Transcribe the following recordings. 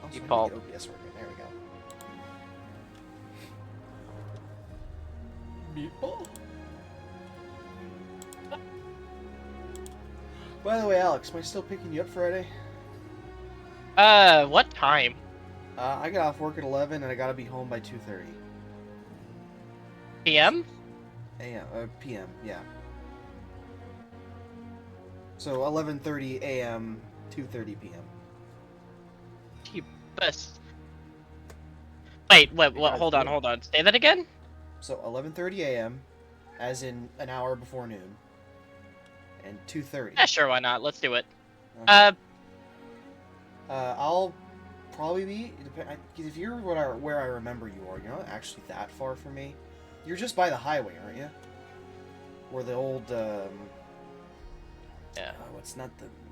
Also, Default. I need to get OBS working. There we go. Meatball. By the way, Alex, am I still picking you up Friday? What time? I got off work at 11 and I gotta be home by 2:30 PM? a.m. p.m. Yeah. So 11:30 a.m. 2:30 p.m. You best. Wait, what? Hold on. Say that again? So 11:30 a.m. as in an hour before noon, and 2:30. Yeah, sure, why not? Let's do it. Okay. I'll probably be if you're where I remember you are. You're not actually that far from me. You're just by the highway, aren't you? Where the old yeah.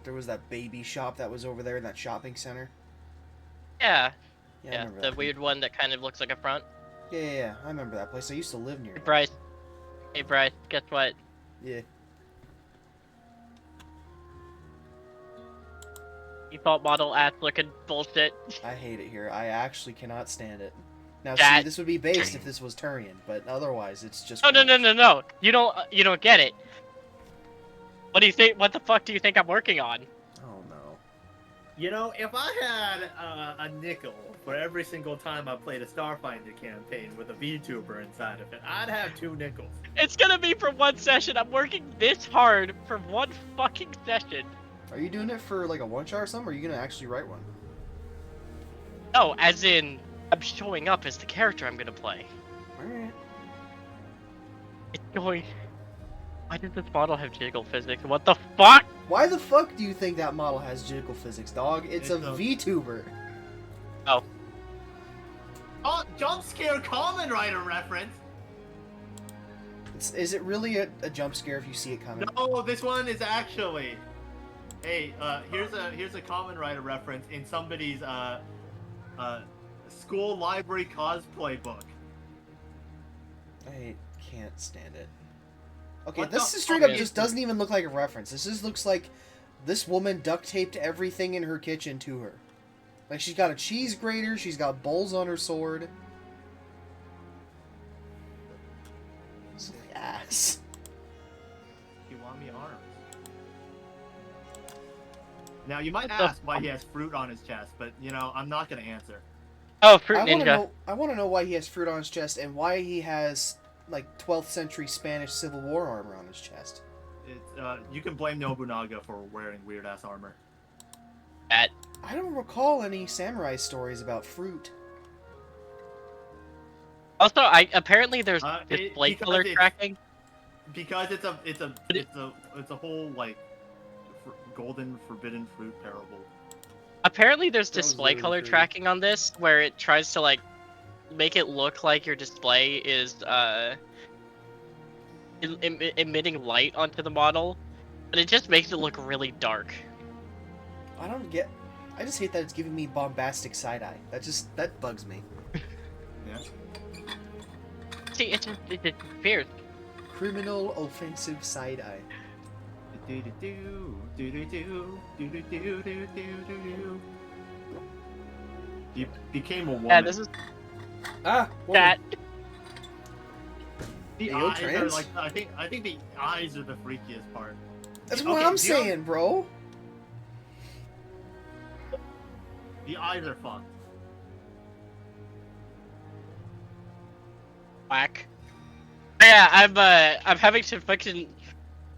There was that baby shop that was over there in that shopping center. Yeah. Yeah, I Yeah. remember The that. weird one that kind of looks like a front. Yeah, I remember that place. I used to live near Hey, it. Bryce. Hey, Bryce. Guess what? Yeah. Default model ass looking bullshit. I hate it here. I actually cannot stand it. Now, That- see, this would be based if this was Turian, but otherwise, it's just. No. cringe. You don't get it. What do you think? What the fuck do you think I'm working on? Oh no. You know, if I had a nickel for every single time I played a Starfinder campaign with a VTuber inside of it, I'd have 2 nickels. It's gonna be for one session. I'm working this hard for one fucking session. Are you doing it for like a one-shot or something, or are you gonna actually write one? No, as in, I'm showing up as the character I'm gonna play. Alright. It's going... Why does this model have jiggle physics? What the fuck? Why the fuck do you think that model has jiggle physics, dog? It's a VTuber. Oh. Oh, jump scare Common Rider reference! Is it really a jump scare if you see it coming? No, this one is actually... Hey, here's a Common Rider reference in somebody's school library cosplay book. I can't stand it. Okay, What this the is straight fuck up is just doesn't even look like a reference. This just looks like this woman duct taped everything in her kitchen to her. Like, she's got a cheese grater, she's got bowls on her sword. Yes. You want me arms? Now, you might ask why he has fruit on his chest, but, you know, I'm not gonna answer. Oh, Fruit Ninja. I want to know why he has fruit on his chest and why he has like 12th century Spanish Civil War armor on his chest. It's, you can blame Nobunaga for wearing weird ass armor. That. I don't recall any samurai stories about fruit. Also, apparently there's display color tracking. Because it's a whole like golden forbidden fruit parable. Apparently there's display color tracking on this, where it tries to like make it look like your display is emitting light onto the model, but it just makes it look really dark. I just hate that it's giving me bombastic side-eye. That bugs me. Yeah. See, it's fierce. Criminal offensive side-eye. You became a woman. Yeah, this is Ah, that. The Ayo eyes trans? are like I think the eyes are the freakiest part. That's Okay, what I'm the saying, bro. The eyes are fucked. Whack. Yeah, I'm having to fucking.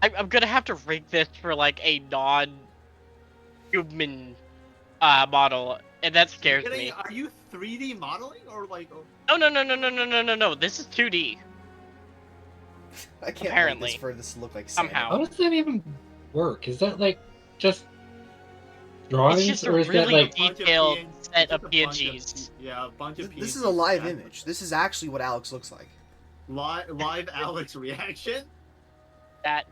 I'm gonna have to rig this for like a non-human model, and that scares me. Are you 3D modeling or like? No. This is 2D. I can't Apparently. wait for this to look like Somehow. How does that even work? Is that like just drawings, It's just a or is really that like detailed set of It's a bunch PNGs. Yeah, a bunch of PNGs. This is a live image. This is actually what Alex looks like. Live Alex reaction. That.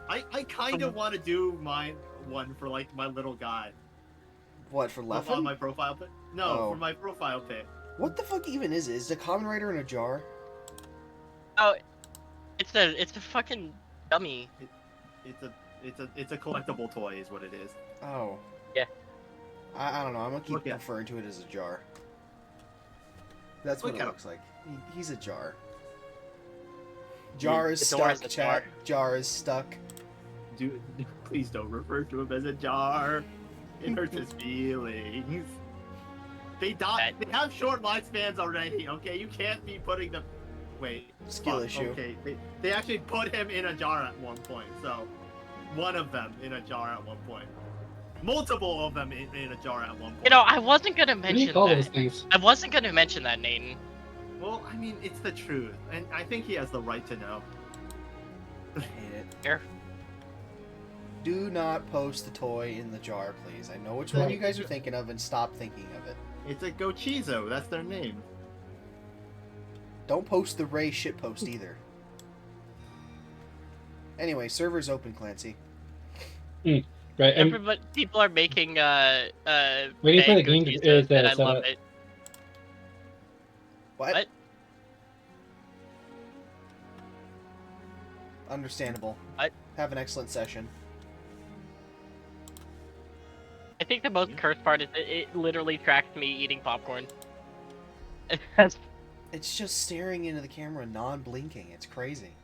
I kind of want to do one for like my little guy. What, for On Leffen? my profile pic. No, Oh. for my profile pic. What the fuck even is it? Is the Kamen Rider in a jar? Oh, it's a fucking dummy. It's a collectible toy, is what it is. Oh. Yeah. I don't know. I'm gonna keep Look at- referring to it as a jar. That's what Look it at looks like. He's a jar. Jar is The door is stuck, a chat. jar. Jar is stuck. Dude, please don't refer to him as a jar. It hurts his feelings. They die. They have short lifespans already. Okay, you can't be putting them. Wait. Skill fuck, issue. Okay, they actually put him in a jar at one point. So, one of them in a jar at one point. Multiple of them in a jar at one point. You know, I wasn't gonna What do you mention call those that. things? I wasn't gonna mention that, Nathan. Well, I mean, it's the truth, and I think he has the right to know. I hate it. Here. Do not post the toy in the jar, please. I know which one you guys are thinking of, and stop thinking of it. It's a Gochizo. That's their name. Don't post the Ray shitpost either. Anyway, server's open, Clancy. Right, and Everybody, people are making waiting for the bag game cookies, to and I set love up. it. What? What? Understandable. What? Have an excellent session. I think the most cursed part is it literally tracks me eating popcorn. That's It's just staring into the camera, non-blinking. It's crazy.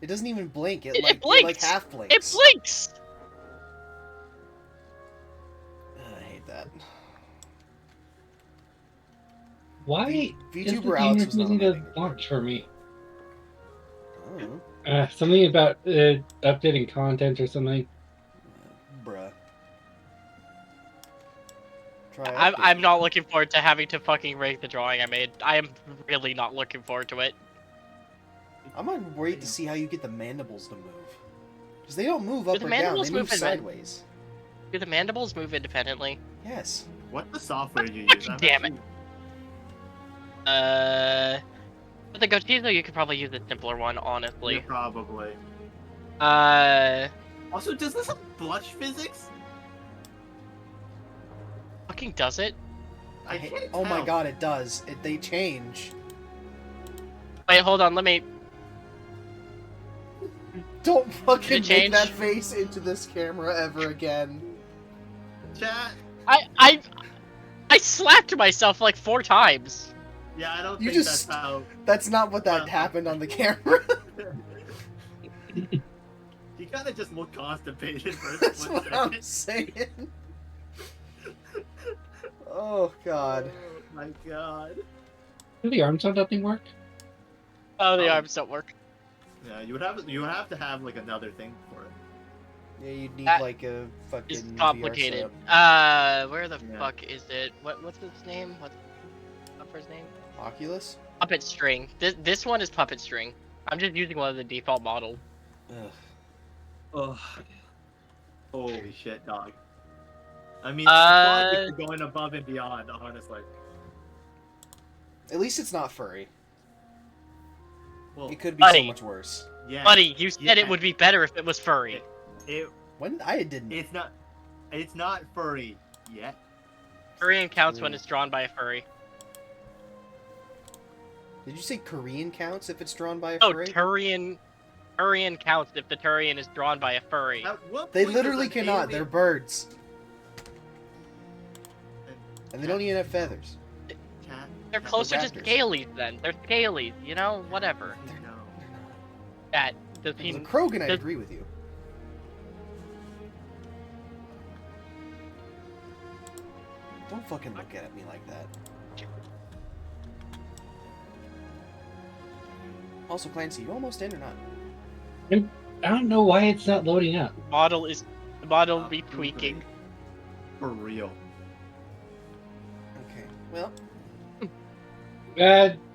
It doesn't even blink. It like blinks! half blinks. It blinks! I hate that. Why is the VTuber game Alex was not refusing on to that launch for me? Oh, Something about updating content or something. bruh. Try I'm update. not looking forward to having to fucking rake the drawing I made. I am really not looking forward to it. I'm gonna wait to see how you get the mandibles to move. Because they don't move up the or down, mandibles they move move in sideways. Do the mandibles move independently? Yes. What the software you Fucking use? I'm damn it. actually- With the Gochizo, you could probably use a simpler one, Yeah, honestly. probably. Uh, Also, does this have blush physics? fucking does it? I can't Oh my tell. god, it does. They change. Wait, hold on, let me... Don't fucking Did it make change? that face into this camera ever again. Chat. I slapped myself like 4 times. Yeah, I don't You think just- that's how. That's not what that Well, happened on the camera. You kind of just look constipated for a That's split what I'm second. saying. Oh god. Oh my god. Do the arms on that thing work? Oh, the Oh. arms don't work. Yeah, you would have to have like another thing for it. Yeah, you'd need That like a fucking It's VR complicated. setup. Where the Yeah. fuck is it? What's his name? What's his name? Oculus? Puppet String. This one is Puppet String. I'm just using one of the default models. Ugh. Ugh. Holy shit, dog. I mean, Uh, you're going above and beyond, honestly. At least it's not furry. Well, It could be so Buddy. much worse. yeah. Buddy, you said Yeah. it would be better if it was furry. It, When I didn't. it's not furry yet. Furry counts when True. it's drawn by a furry. Did you say Korean counts if it's drawn by a Oh, furry? Turian counts if the Turian is drawn by a furry. At what They point literally does an cannot. alien- They're birds. And they don't even have feathers. Cat- They're cat- closer to raptors. scalies then. They're scalies, you know? Whatever. They're No. They're not. That does As a he... Krogan, I does- agree with you. Don't fucking look at me like that. Also, Clancy, you almost in or not? I don't know why it's not loading up. The model be tweaking. For real. Okay. Well,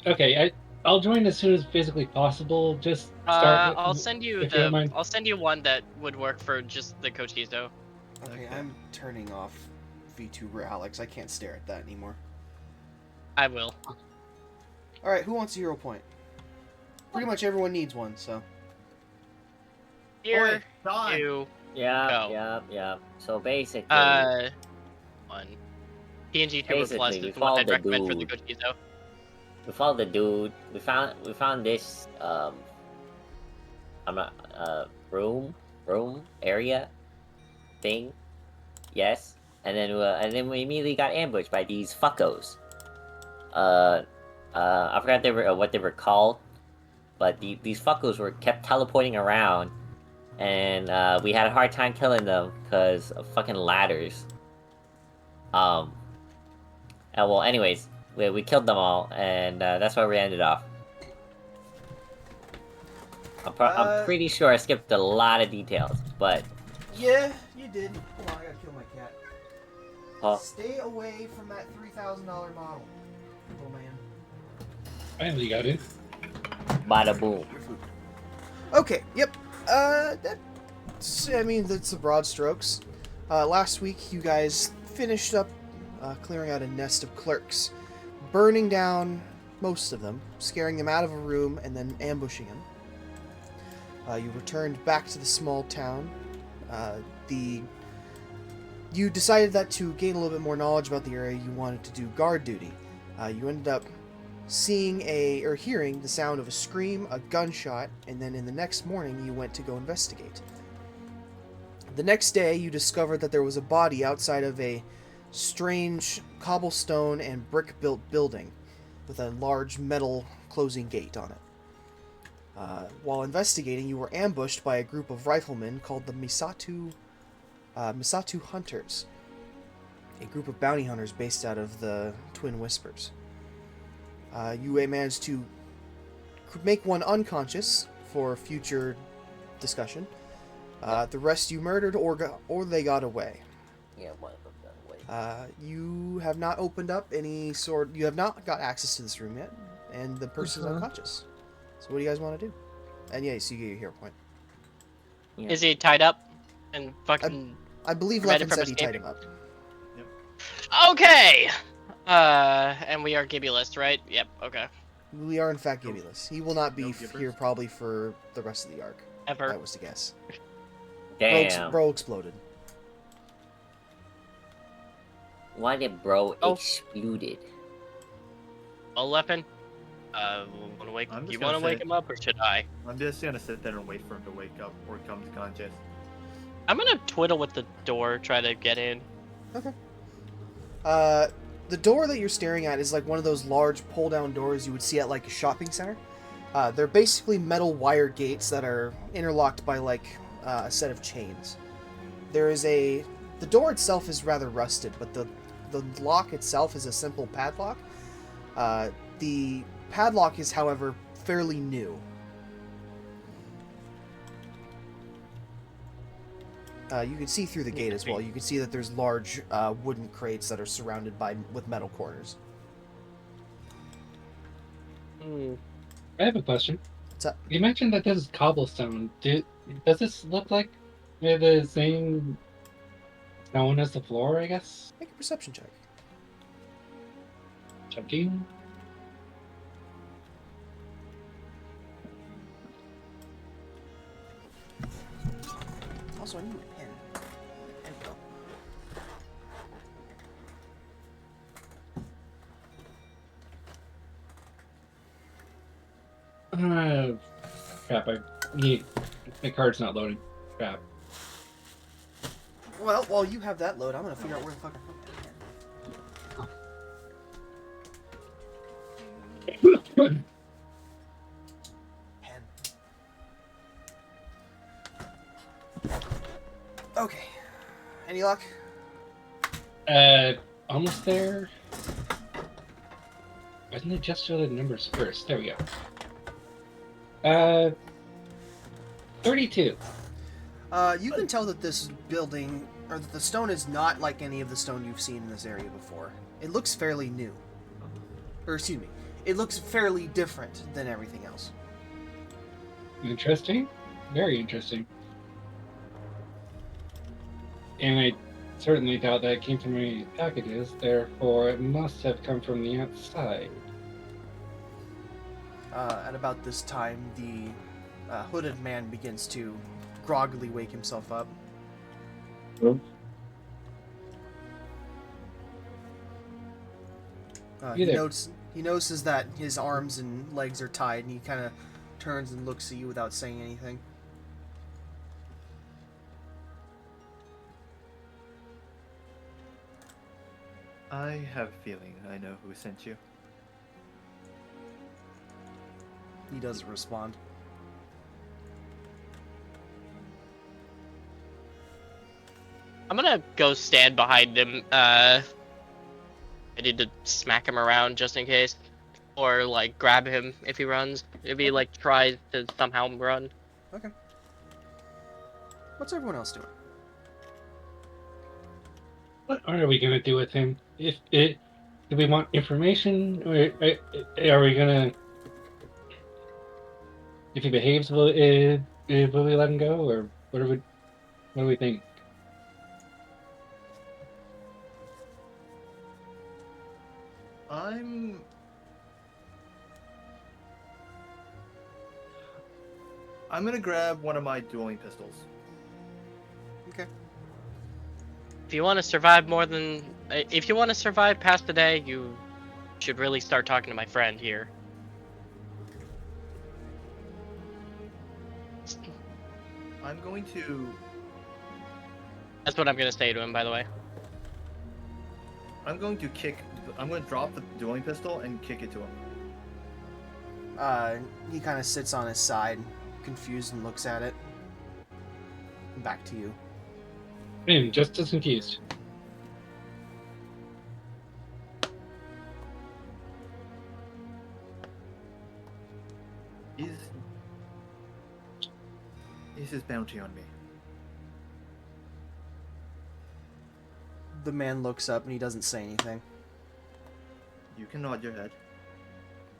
Okay, I'll join as soon as physically possible. Just start. I'll send you if you don't mind. I'll send you one that would work for just the Kochizo. okay, Okay. I'm turning off VTuber Alex. I can't stare at that anymore. I will. Alright, who wants a hero point? Pretty much everyone needs one, so. Here, Don. you, Yeah, Go. yeah. So basically, one. PNG Tuber Basically, Plus we is the one I'd followed the recommend for the dude. Kochizo. we found the dude. We found this I'm not room area thing. Yes, and then we immediately got ambushed by these fuckos. I forgot what they were called, but these fuckos kept teleporting around, and we had a hard time killing them because of fucking ladders. Well, anyways, we killed them all, and that's where we ended off. I'm pretty sure I skipped a lot of details, but Yeah, you did. Hold on, I gotta kill my cat. Huh? Stay away from that $3,000 model, little man. Finally got it. Bada boom. Okay, yep. That's the broad strokes. Last week, you guys finished up clearing out a nest of clerks, burning down most of them, scaring them out of a room, and then ambushing them. You returned back to the small town. You decided that to gain a little bit more knowledge about the area, you wanted to do guard duty. You ended up hearing the sound of a scream, a gunshot, and then in the next morning you went to go investigate. The next day you discovered that there was a body outside of a strange cobblestone and brick-built building with a large metal closing gate on it. While investigating, you were ambushed by a group of riflemen called the Misatu Hunters, a group of bounty hunters based out of the Twin Whispers. You managed to make one unconscious for future discussion. The rest you murdered or they got away. Yeah, one of them got away. You have not opened up you have not got access to this room yet, and the person's unconscious. So what do you guys want to do? And yeah, so you get your hero point. Yeah. Is he tied up and fucking? I believe Prevented Levin from said he tied escaping? him up. Okay. And we are Gibbulist, right? Yep. Okay. We are in fact Gibbulus. He will not be No gibbers? here probably for the rest of the arc. Ever. That was to guess. Damn. Bro exploded. Why did bro Oh. exploded? Oh, Leppin. Wanna wake? I'm just You gonna want to wake say- him up, or should I? I'm just gonna sit there and wait for him to wake up or come to conscious. I'm gonna twiddle with the door, try to get in. Okay. The door that you're staring at is like one of those large pull-down doors you would see at like a shopping center. They're basically metal wire gates that are interlocked by like a set of chains. The door itself is rather rusted, but the lock itself is a simple padlock. The padlock is, however, fairly new. You can see through the gate as well. You can see that there's large wooden crates that are surrounded with metal corners. Hmm. I have a question. What's up? You mentioned that this is cobblestone. Does this look like the same stone as the floor, I guess? Make a perception check. Checking. Also, I need a pen. There we go. Crap, my card's not loading. Crap. Well, while you have that load, I'm gonna figure out where the fuck I put that pen. Okay. Any luck? Almost there. Why didn't it just show the numbers first? There we go. 32. You can tell that this building, or that the stone is not like any of the stone you've seen in this area before. It looks fairly new. Or, excuse me, it looks fairly different than everything else. Interesting. Very interesting. And I certainly doubt that it came from any packages, therefore it must have come from the outside. At about this time, the hooded man begins to groggily wake himself up. You there. He notices that his arms and legs are tied, and he kind of turns and looks at you without saying anything. I have a feeling I know who sent you. He doesn't respond. I'm gonna go stand behind him. I need to smack him around just in case, or like grab him if he runs. If he like tries to somehow run. Okay. What's everyone else doing? What are we gonna do with him? Do we want information, or are we gonna? If he behaves, will we let him go, or what do we think? I'm gonna grab one of my dueling pistols. Okay. If you want to survive if you want to survive past the day, you should really start talking to my friend here. I'm going to That's what I'm gonna say to him, by the way. I'm going to drop the dueling pistol and kick it to him. He kind of sits on his side, confused, and looks at it. Back to you. I'm just as confused. Is his bounty on me? The man looks up and he doesn't say anything. You can nod your head.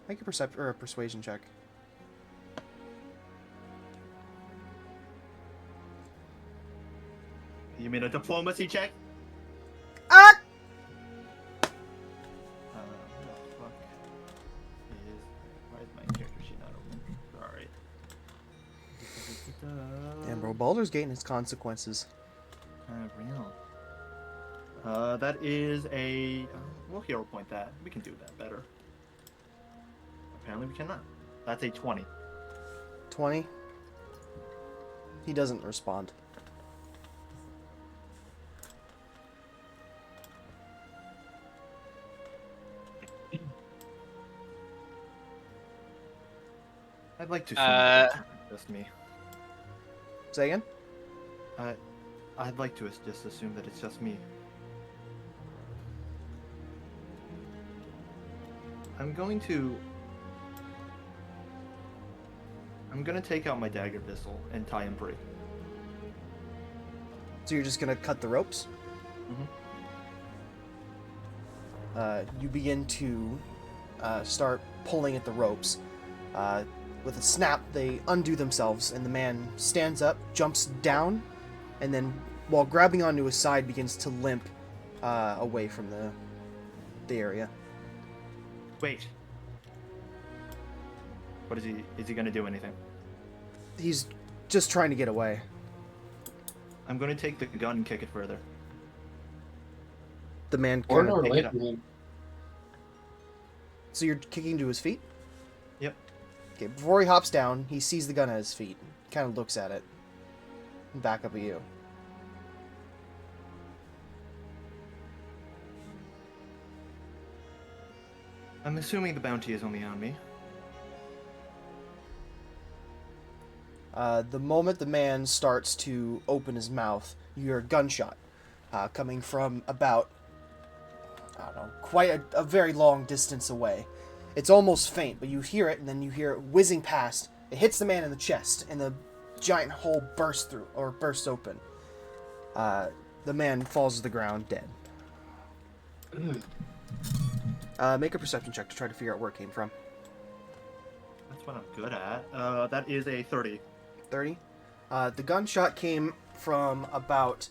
Make a persuasion check. You mean a diplomacy check? Ah! What the fuck why is my character sheet not open? Sorry. And bro, Baldur's Gate and its consequences. Real. That is a. We'll hero point that. We can do that better. Apparently we cannot. That's a 20. 20. He doesn't respond. I'd like to assume that's just me. Say again? I'd like to just assume that it's just me. I'm going to take out my dagger pistol and tie him free. So you're just gonna cut the ropes? Mm-hmm. You begin to start pulling at the ropes. With a snap, they undo themselves, and the man stands up, jumps down, and then, while grabbing onto his side, begins to limp away from the area. Wait. What is he? Is he going to do anything? He's just trying to get away. I'm going to take the gun and kick it further. The man Or kind of... away from him. So you're kicking to his feet? Yep. Okay, before he hops down, he sees the gun at his feet. Kind of looks at it. Back up at you. I'm assuming the bounty is only on me. The moment the man starts to open his mouth, you hear a gunshot coming from about, I don't know, quite a very long distance away. It's almost faint, but you hear it, and then you hear it whizzing past. It hits the man in the chest, and the giant hole bursts open. The man falls to the ground dead. Make a perception check to try to figure out where it came from. That's what I'm good at. That is a 30. 30. The gunshot came from about,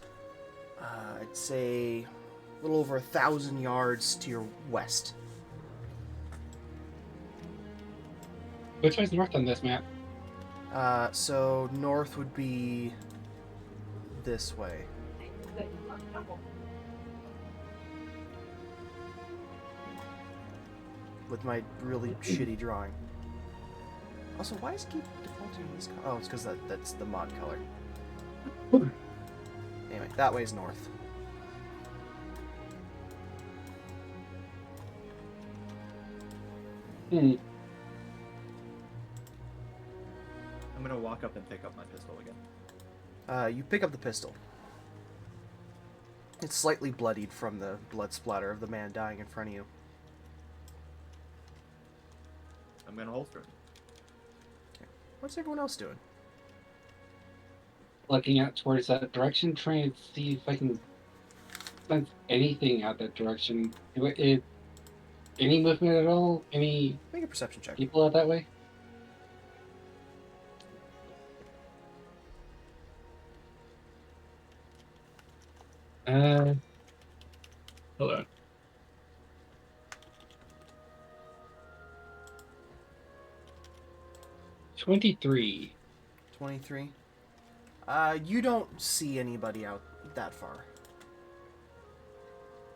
I'd say, a little over 1,000 yards to your west. Which way's north on this map? So north would be this way. With my really shitty drawing. Also, why is it keep defaulting to this color? Oh, it's because that's the mod color. Anyway, that way's north. Hmm. I'm gonna walk up and pick up my pistol again. You pick up the pistol. It's slightly bloodied from the blood splatter of the man dying in front of you. I'm gonna holster it. What's everyone else doing? Looking out towards that direction, trying to see if I can sense anything out that direction. Any movement at all? Any Make a perception check. people out that way? Hold on. 23. 23. You don't see anybody out that far.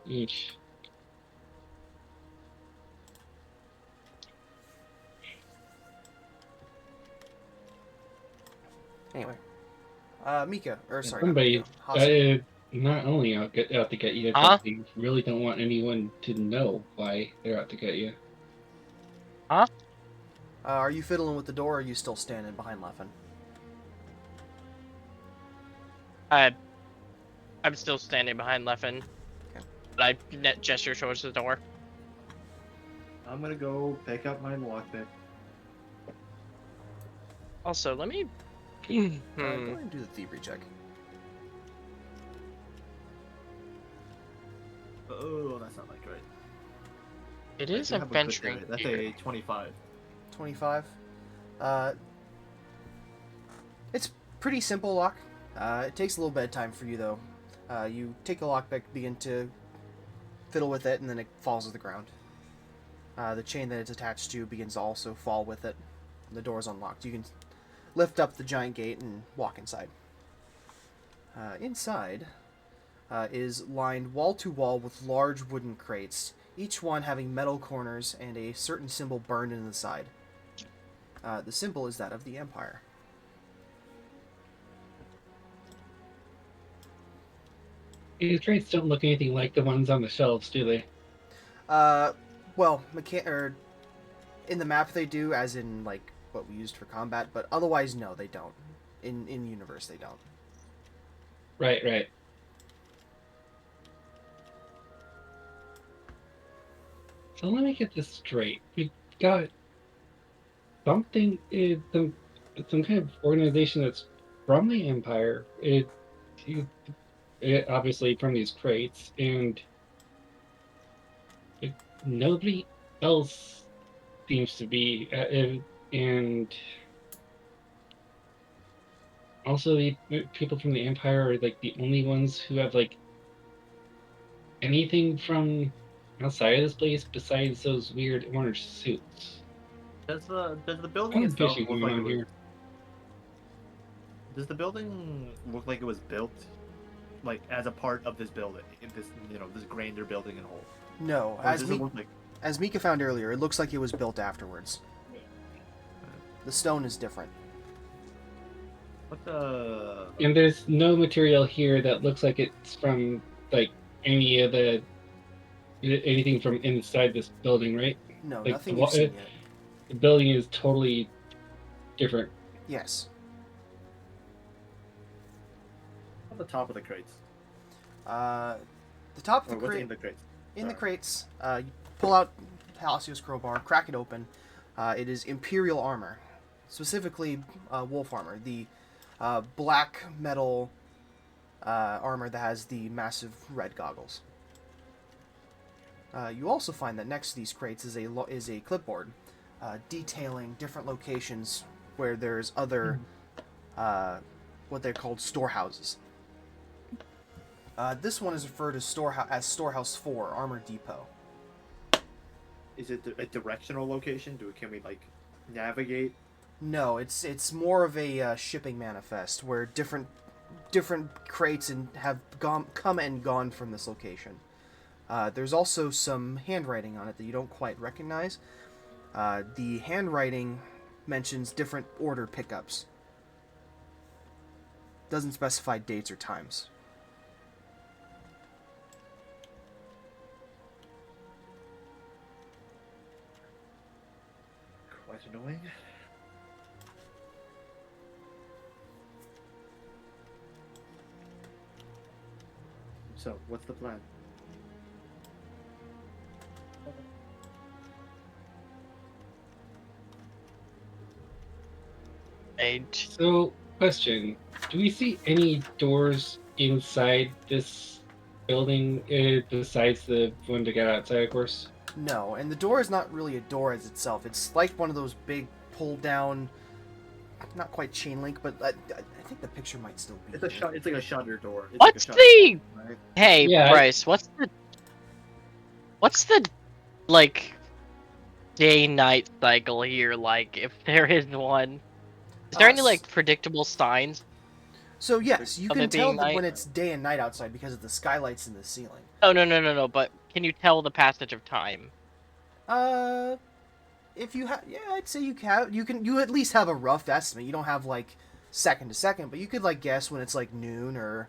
Each. Anyway. Mika, or sorry, Somebody, not Mika, Hasu. not only out to get you, Huh? but they really don't want anyone to know why they're out to get you. Are you fiddling with the door, or are you still standing behind Leffen? I'm still standing behind Leffen. Okay. But I net gesture towards the door. I'm gonna go pick up my lockpick. Also, let me. Go ahead and do the thievery check. Oh, that's not like right. It I is do a have good venturing. day. That's fear. a 25. 25. It's pretty simple lock. It takes a little bit of time for you, though. You take the lockpick, begin to fiddle with it, and then it falls to the ground. The chain that it's attached to begins to also fall with it. The door is unlocked. You can lift up the giant gate and walk inside. Inside is lined wall to wall with large wooden crates, each one having metal corners and a certain symbol burned into the side. The symbol is that of the Empire. These crates don't look anything like the ones on the shelves, do they? Well, in the map they do, as in like what we used for combat, but otherwise no, they don't. In universe they don't. Right. So let me get this straight. We got something, some kind of organization that's from the Empire. It obviously from these crates, and nobody else seems to be. And also, the people from the Empire are like the only ones who have like anything from outside of this place besides those weird orange suits. Does the building Kind of itself fishy look going like it on was? here. Does the building look like it was built, like as a part of this building, in this this grander building and whole? No, Or does it look like? as Mika found earlier, it looks like it was built afterwards. The stone is different. What the? And there's no material here that looks like it's from like any of the anything from inside this building, right? No, Like nothing you've seen yet. the building is totally different. Yes. At the top of the crates. The top of Or the what's crate. in the crates? In the Sorry. crates, you pull out Palacios crowbar, crack it open. It is Imperial armor, specifically wolf armor, the black metal armor that has the massive red goggles. You also find that next to these crates is a clipboard detailing different locations where there's other what they're called storehouses. This one is referred as Storehouse 4, Armor Depot. Is it a directional location? Can we like navigate? No, it's more of a shipping manifest where different crates have come and gone from this location. There's also some handwriting on it that you don't quite recognize. The handwriting mentions different order pickups. Doesn't specify dates or times. quite annoying. So, what's the plan? Age. So, question: do we see any doors inside this building besides the one to get outside, of course? No, and the door is not really a door as itself. It's like one of those big pull down, not quite chain link, but I think the picture might still be. It's a here. It's like a shutter door. It's What's like a shutter the- door, right? Hey, Yeah, Bryce, what's the like day-night cycle here like, if there is one? Is there any like predictable signs? So yes, you of can it tell being that night? when it's day and night outside because of the skylights in the ceiling. Oh, no, but can you tell the passage of time? If you have, yeah, I'd say you at least have a rough estimate. You don't have like second to second, but you could like guess when it's like noon or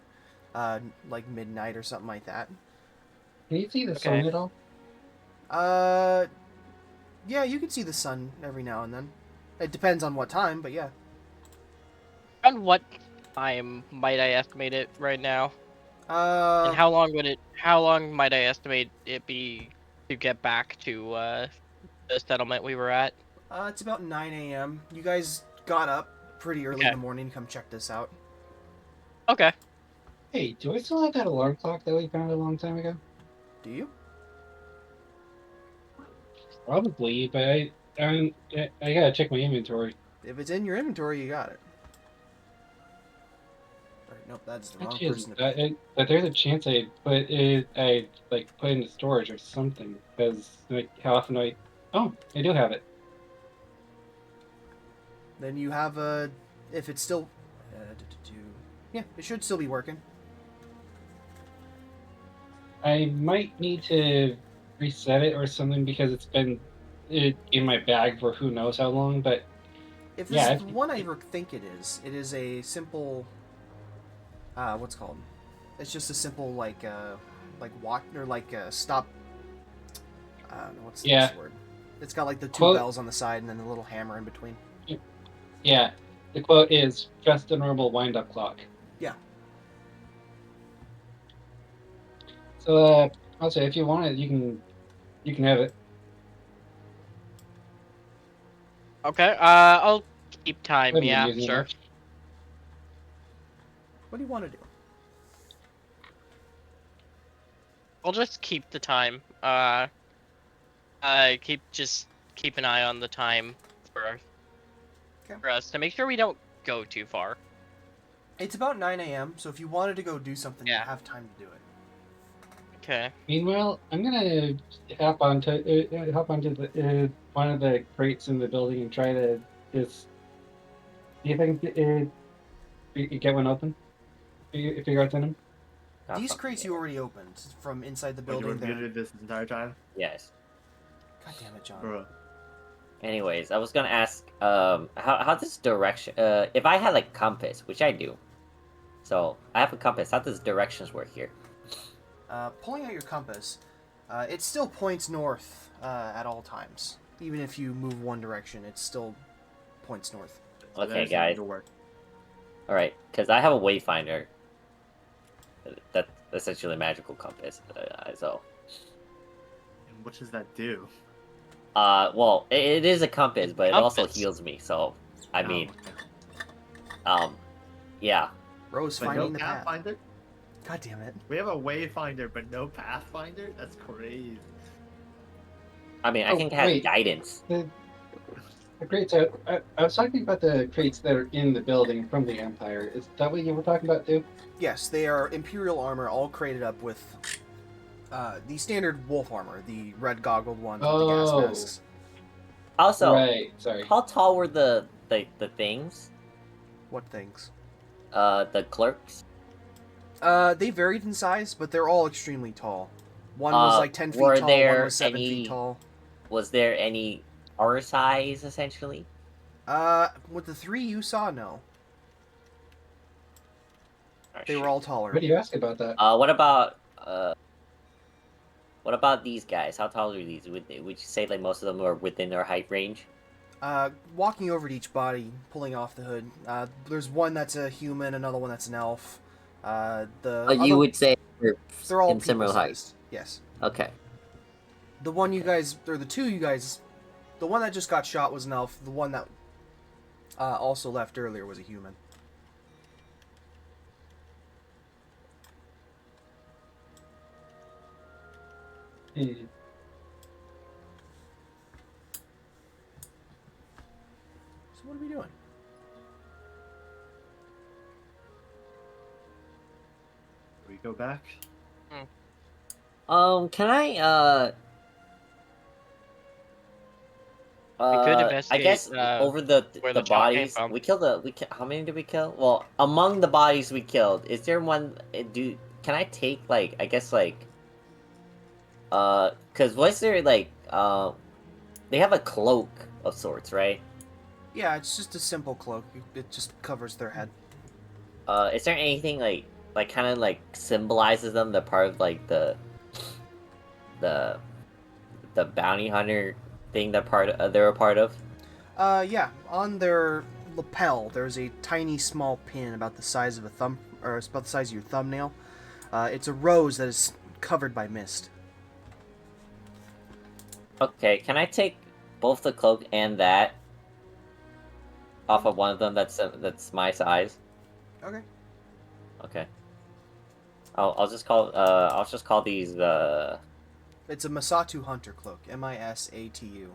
like midnight or something like that. Can you see the Okay. sun at all? Yeah, you can see the sun every now and then. It depends on what time, but yeah. Around what time might I estimate it right now? Uh, And how long might I estimate it be to get back to the settlement we were at? it's about 9 a.m. You guys got up pretty early in Okay. the morning to come check this out. Okay. Hey, do I still have that alarm clock that we found a long time ago? Do you? Probably, but I gotta check my inventory. If it's in your inventory, you got it. Or, nope, that's the wrong Actually, person to pick. but there's a chance I put it into storage or something because like how often I I do have it. Then you have a. If it's still. Yeah, it should still be working. I might need to reset it or something because it's been in my bag for who knows how long. But If this yeah, is the one I think it is a simple. What's it called? It's just a simple like watch or stop. I don't know what's the Yeah. next word. It's got like the two Quote- bells on the side and then the little hammer in between. yeah, the quote is just a normal wind-up clock. Yeah. So I'll say if you want it, you can have it. Okay. I'll keep I time. haven't been Yeah, using it sure. much. What do you want to do? I'll just keep the time. Keep an eye on the time for Okay. for us to make sure we don't go too far. It's about 9 a.m. So if you wanted to go do something, you Yeah. have time to do it. Okay. Meanwhile, I'm gonna hop onto the one of the crates in the building and try to just see if I can get one open. Figure out what's in them. Oh, These fuck crates yeah. you already opened from inside the But you building. were There. muted this entire time? Yes. God damn it, John. Bro. Anyways, I was gonna ask, how this direction, if I had like compass, which I do, so I have a compass. How does directions work here? Pulling out your compass, it still points north at all times. Even if you move one direction, it still points north. So Okay, there's guys. the work. All right, because I have a wayfinder. That's essentially a magical compass. So, And what does that do? well, it is a compass, but it also Compass. heals me. So, I Oh, mean, okay. yeah. Rose But finding no the path. Pathfinder? God damn it. We have a Wayfinder, but no Pathfinder? That's crazy. I mean, I Oh, can have wait. guidance. The crates. I was talking about the crates that are in the building from the Empire. Is that what you were talking about too? Yes, they are Imperial armor, all crated up with the standard wolf armor, the red goggled ones with the gas Oh. masks. Also, Right. Sorry. how tall were the things? What things? The clerks. They varied in size, but they're all extremely tall. One was like 10 feet were tall, one there was 7 any- feet tall. Was there any our size essentially? With the three you saw, no. Oh, They were shit. all taller. What do you ask about that? What about these guys? How tall are these? Would you say like most of them are within their height range? Walking over to each body, pulling off the hood. There's one that's a human, another one that's an elf. You would say they're all in similar height. people-sized. Yes. Okay. The one you guys, or the two you guys, the one that just got shot was an elf. The one that also left earlier was a human. Hmm. So what are we doing? We go back. Can I We could I investigate, guess over the where the the shot came bodies from. we killed how many did we kill? Well, among the bodies we killed, is there one? Can I take like I guess like cause was there like they have a cloak of sorts, right? Yeah, it's just a simple cloak. It just covers their head. Is there anything like kind of like symbolizes them, the part of like the bounty hunter thing that they're a part of? Yeah, on their lapel, there's a tiny small pin about the size of a thumb, or it's about the size of your thumbnail. It's a rose that is covered by mist. Okay, can I take both the cloak and that off of one of them that's my size? Okay. Okay. I'll just call these It's a Masatu Hunter cloak. Misatu.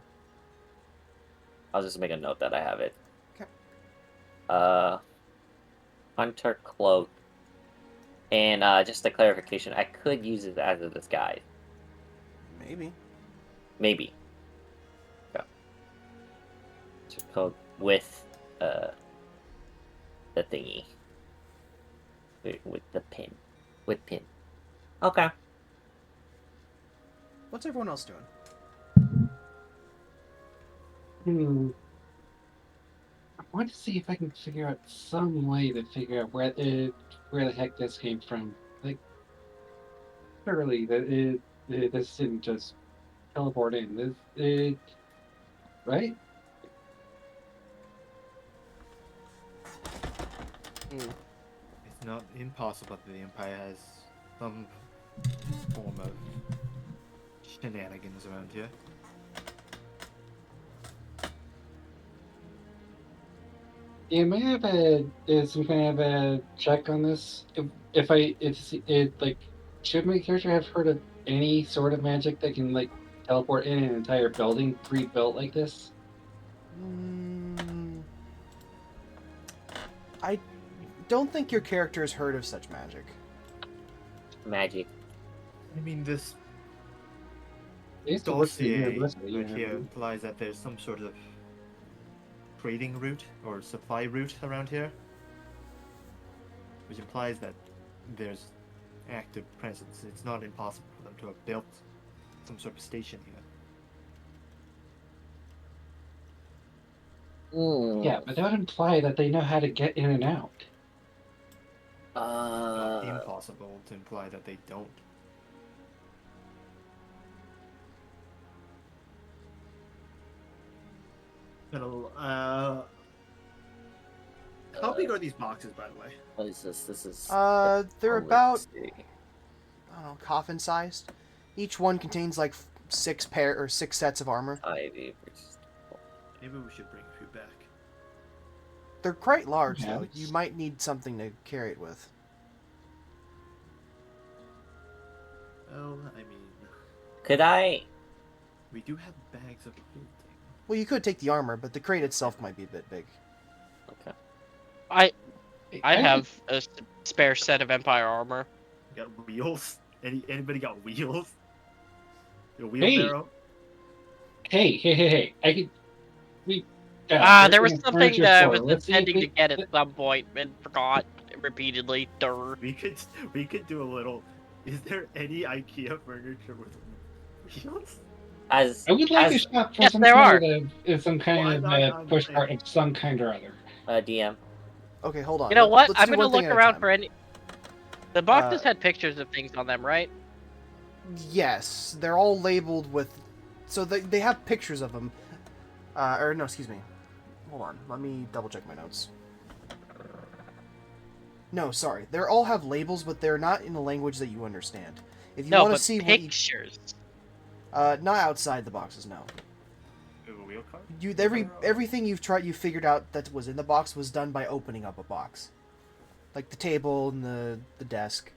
I'll just make a note that I have it. Okay. Hunter cloak. And just a clarification, I could use it as a disguise. Maybe. Okay. Hunter cloak with the thingy. With the pin. With pin. Okay. What's everyone else doing? I want to see if I can figure out some way to figure out where the heck this came from. Like, surely that this didn't just teleport in. Right? It's not impossible that the Empire has some form of shenanigans around here. Yeah, may I have some kind of a check on this? If like, should my character have heard of any sort of magic that can like teleport in an entire building pre-built like this? I don't think your character has heard of such magic. Magic. I mean, this I used to work at the dossier university, right here implies that there's some sort of trading route or supply route around here, which implies that there's active presence. It's not impossible for them to have built some sort of station here. Yeah, but that would imply that they know how to get in and out. Not impossible to imply that they don't. How big are these boxes, by the way? What is this? This is. They're let's about, see. I don't know, coffin-sized. Each one contains like 6 sets of armor. Ivy versus- Maybe we should bring a few back. They're quite large, though. Yes. You might need something to carry it with. Well, I mean, Could I? we do have bags of holding. Well, you could take the armor, but the crate itself might be a bit big. Okay. I have a spare set of Empire armor. Got wheels? Anybody got wheels? A wheelbarrow? Hey! I could. There was something that I was intending to get at some point and forgot repeatedly. Durr. We could do a little. Is there any IKEA furniture with wheels? I would like to shop for Yes, some there kind of I'm push saying- cart of some kind or other. DM. Okay, hold on. You know what? Let's I'm do gonna one thing look at a around time. for any. The boxes had pictures of things on them, right? Yes, they're all labeled with... So they have pictures of them. Or no, excuse me. Hold on. Let me double check my notes. No, sorry. They all have labels, but they're not in a language that you understand. If you No, want to but see what each, pictures. not outside the boxes, no. We have a wheel card? Everything you figured out that was in the box was done by opening up a box, like the table and the desk.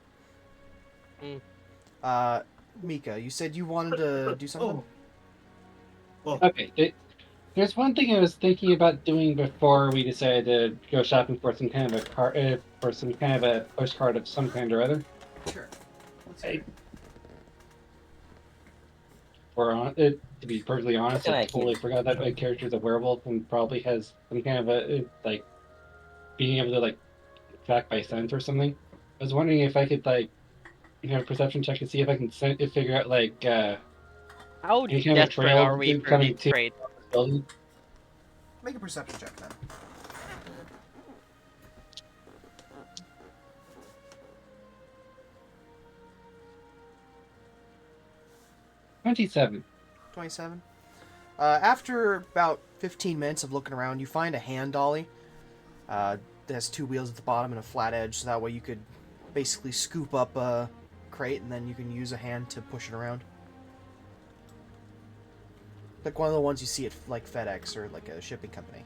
Mm. Mika, you said you wanted to do something. Oh. Okay, there's one thing I was thinking about doing before we decided to go shopping for some kind of for some kind of a postcard of some kind or other. Sure. I, to be perfectly honest, Good I idea. totally forgot that my character's a werewolf and probably has some kind of a like being able to like track by scent or something. I was wondering if I could like a perception check to see if I can figure out like How any kind of a desperate trail are we for coming these to trades? the building. Make a perception check then. 27. 27. After about 15 minutes of looking around, you find a hand dolly. That has two wheels at the bottom and a flat edge, so that way you could basically scoop up a crate and then you can use a hand to push it around. Like one of the ones you see at like FedEx or like a shipping company.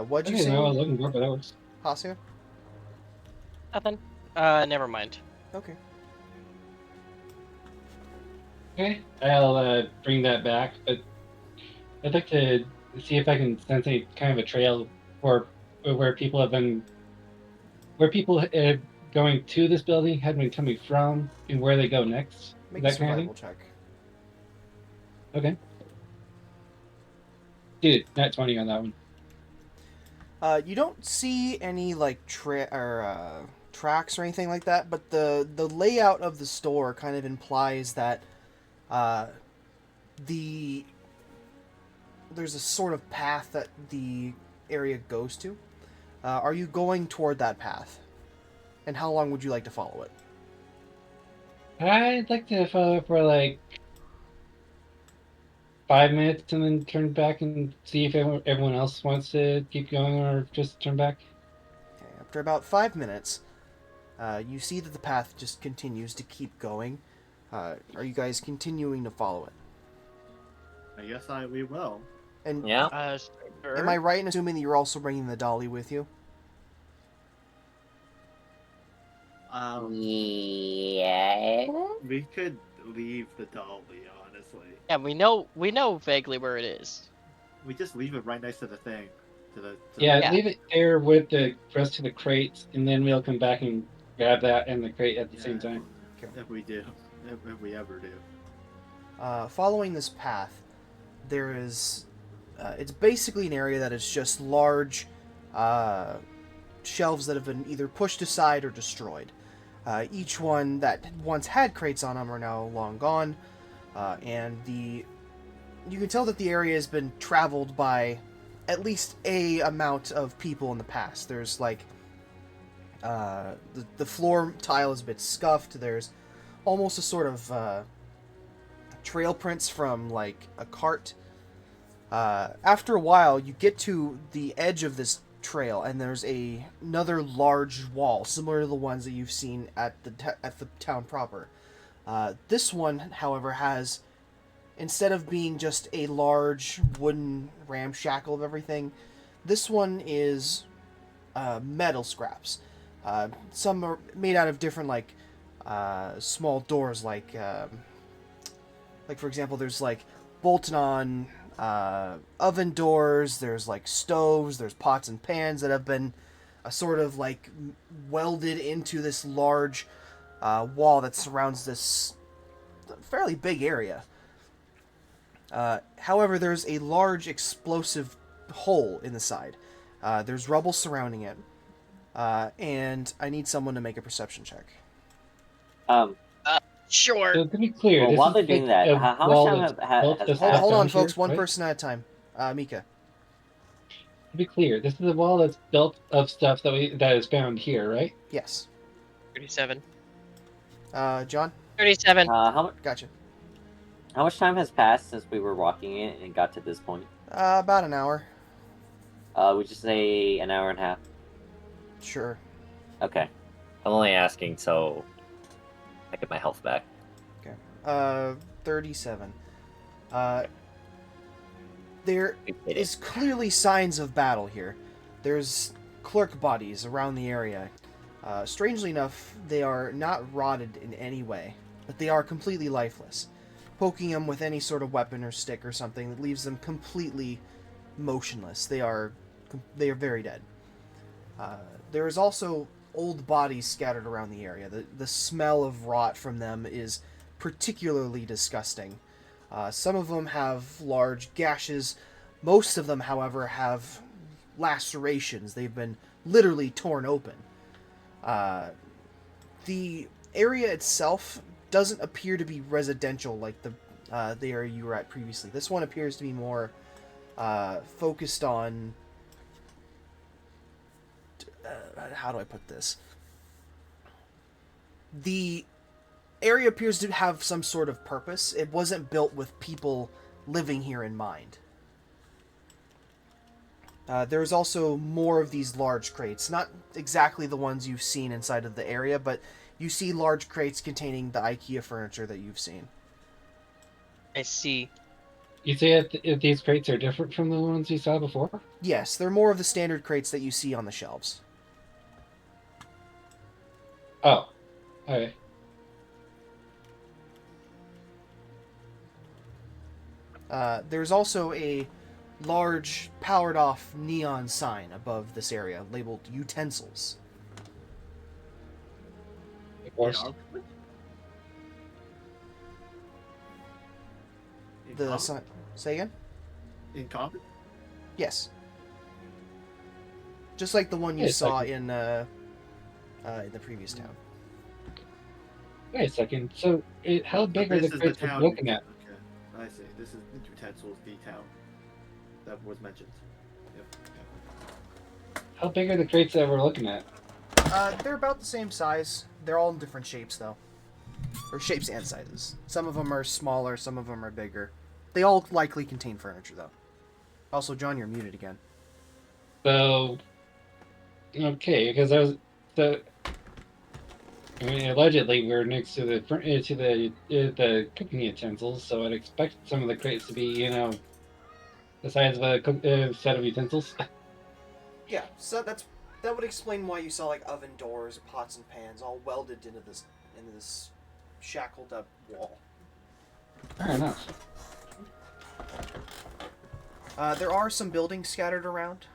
What'd you I say, know I was looking for, but that was Hasio? Nothing. Never mind. Okay. okay. I'll bring that back, but I'd like to see if I can sense any kind of a trail for where people have been, where people going to this building have been coming from, and where they go next. Make a That kind of survival thing. check. Okay. Dude, not 20 on that one. You don't see any like tracks or anything like that, but the layout of the store kind of implies that there's a sort of path that the area goes to. Are you going toward that path? And how long would you like to follow it? I'd like to follow for like 5 minutes and then turn back and see if everyone else wants to keep going or just turn back. Okay, after about 5 minutes, you see that the path just continues to keep going. Are you guys continuing to follow it? I guess we will. And Yeah. Sure. am I right in assuming that you're also bringing the dolly with you? Yeah. We could leave the dolly, honestly. Yeah, we know vaguely where it is. We just leave it right next to the thing. Yeah, Yeah. leave it there with the rest of the crates, and then we'll come back and grab that and the crate at the same time. If we do. If we ever do. Following this path, there is... it's basically an area that is just large shelves that have been either pushed aside or destroyed. Each one that once had crates on them are now long gone, and you can tell that the area has been traveled by at least a amount of people in the past. There's like the floor tile is a bit scuffed. There's almost a sort of trail prints from like a cart. After a while, you get to the edge of this trail, and there's another large wall similar to the ones that you've seen at the town proper. This one, however, has, instead of being just a large wooden ramshackle of everything, this one is metal scraps. Some are made out of different like small doors, like for example, there's like bolted on oven doors, there's like stoves, there's pots and pans that have been sort of like welded into this large wall that surrounds this fairly big area. However, there's a large explosive hole in the side. There's rubble surrounding it, and I need someone to make a perception check. Sure. So to be clear, Well, this while is they're doing that, a how wall much that's time built has just passed? Hold on, down here, folks. One right? person at a time. Mika. To be clear, this is a wall that's built of stuff that is found here, right? Yes. 37. John. 37. How much? Gotcha. How much time has passed since we were walking it and got to this point? About an hour. Would you say an hour and a half? Sure. Okay. I'm only asking so I get my health back. Okay. 37. There We did is it. clearly signs of battle here. There's clerk bodies around the area. Strangely enough, they are not rotted in any way, but they are completely lifeless. Poking them with any sort of weapon or stick or something that leaves them completely motionless. They are very dead. There is also old bodies scattered around the area. The smell of rot from them is particularly disgusting. Some of them have large gashes. Most of them, however, have lacerations. They've been literally torn open. The area itself doesn't appear to be residential like the area you were at previously. This one appears to be more focused on. How do I put this? The area appears to have some sort of purpose. It wasn't built with people living here in mind. There's also more of these large crates. Not exactly the ones you've seen inside of the area, but you see large crates containing the IKEA furniture that you've seen. I see. You say if these crates are different from the ones you saw before? Yes, they're more of the standard crates that you see on the shelves. Oh, okay. There's also a large, powered-off neon sign above this area labeled utensils. Of course. The sign. Say again? In common? Yes. Just like the one you Wait a saw second. in the previous town. Wait a second. So, how big are the This is the crates we're town. looking at? Okay, I see. This is the utensils, the town that was mentioned. Yep. How big are the crates that we're looking at? They're about the same size. They're all in different shapes, though. Or shapes and sizes. Some of them are smaller, some of them are bigger. They all likely contain furniture, though. Also, John, you're muted again. So, okay, because I was the. I mean, allegedly we're next to the cooking utensils, so I'd expect some of the crates to be, the size of a set of utensils. Yeah, so that would explain why you saw like oven doors, pots and pans, all welded into this shackled up wall. Fair enough. There are some buildings scattered around.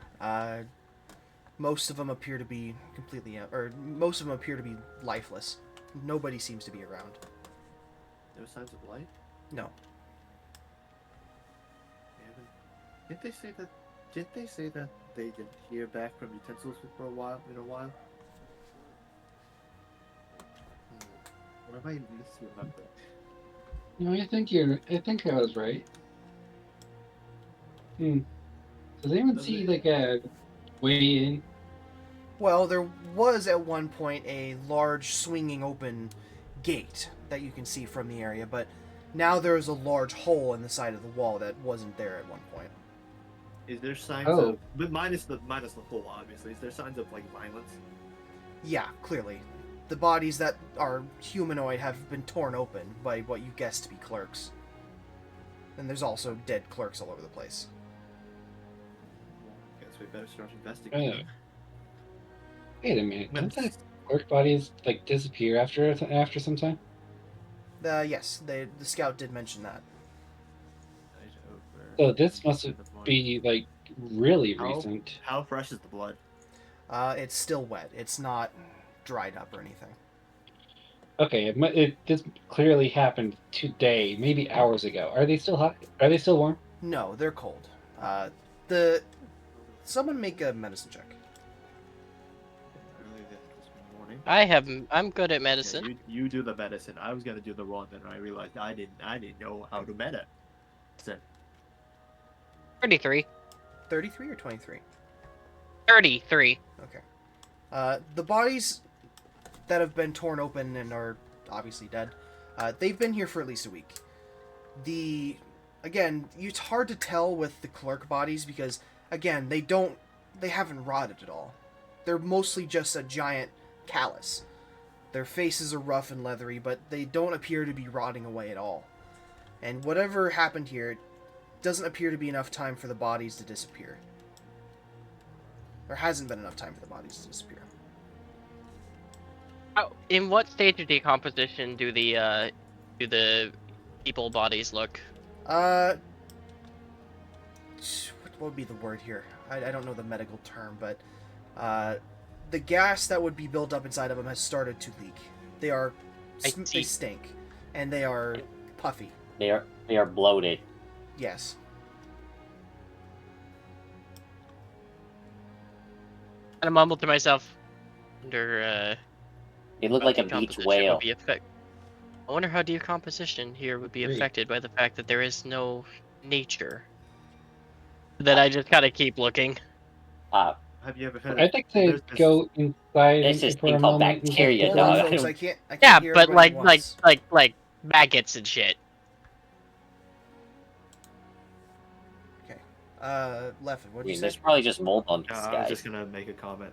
Most of them appear to be most of them appear to be lifeless. Nobody seems to be around. No signs of life? No. Didn't they say that? Didn't they say that they didn't hear back from utensils for a while? Or am I misremembering? No, I think I was right. Does anyone see like a way in? Well, there was at one point a large swinging open gate that you can see from the area, but now there's a large hole in the side of the wall that wasn't there at one point. Is there signs Oh. of, but minus the hole, obviously? Is there signs of like violence? Yeah, clearly. The bodies that are humanoid have been torn open by what you guess to be clerks. And there's also dead clerks all over the place. Guess we better start investigating. Wait a minute. Don't the clerk bodies like disappear after some time? Yes, the scout did mention that. So this must be like really recent. How fresh is the blood? It's still wet. It's not dried up or anything. Okay, this clearly happened today, maybe hours ago. Are they still hot? Are they still warm? No, they're cold. Someone make a medicine check. Early this morning. I'm good at medicine. Yeah, you do the medicine. I was gonna do the one, then I realized I didn't know how to medicine. 33. 33 or 23? 33. Okay. The bodies that have been torn open and are obviously dead, they've been here for at least a week. Again, it's hard to tell with the clerk bodies because, again, they haven't rotted at all. They're mostly just a giant callus. Their faces are rough and leathery, but they don't appear to be rotting away at all. And whatever happened here, it doesn't appear to be enough time for the bodies to disappear. There hasn't been enough time for the bodies to disappear. In what stage of decomposition do the people bodies look? What would be the word here? I don't know the medical term, but the gas that would be built up inside of them has started to leak. They stink, and they are puffy. They are bloated. Yes. And I mumbled to myself, under They look like a beach whale. I wonder how decomposition here would be affected by the fact that there is no nature. That I just gotta keep looking. Have you ever heard? I think they go inside There's this for thing a called moment. and bacteria, just- Hold on, dog. folks. I can't Yeah, hear but everybody at once. like maggots and shit. Okay. Leffen, what I did you mean, say? there's probably just mold on this I was guy. just gonna make a comment.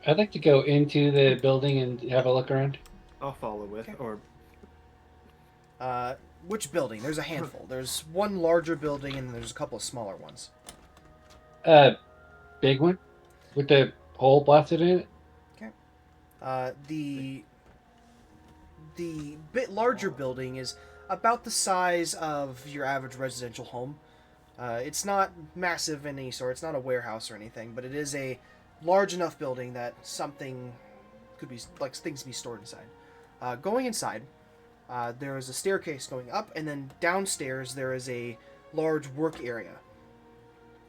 I'd like to go into the building and have a look around. I'll follow with, Okay. or Which building? There's a handful. There's one larger building, and there's a couple of smaller ones. Big one with the hole blasted in it. The bit larger building is about the size of your average residential home. It's not massive in any sort. It's not a warehouse or anything, but it is a large enough building that something could be like things to be stored inside. Going inside, there is a staircase going up, and then downstairs there is a large work area.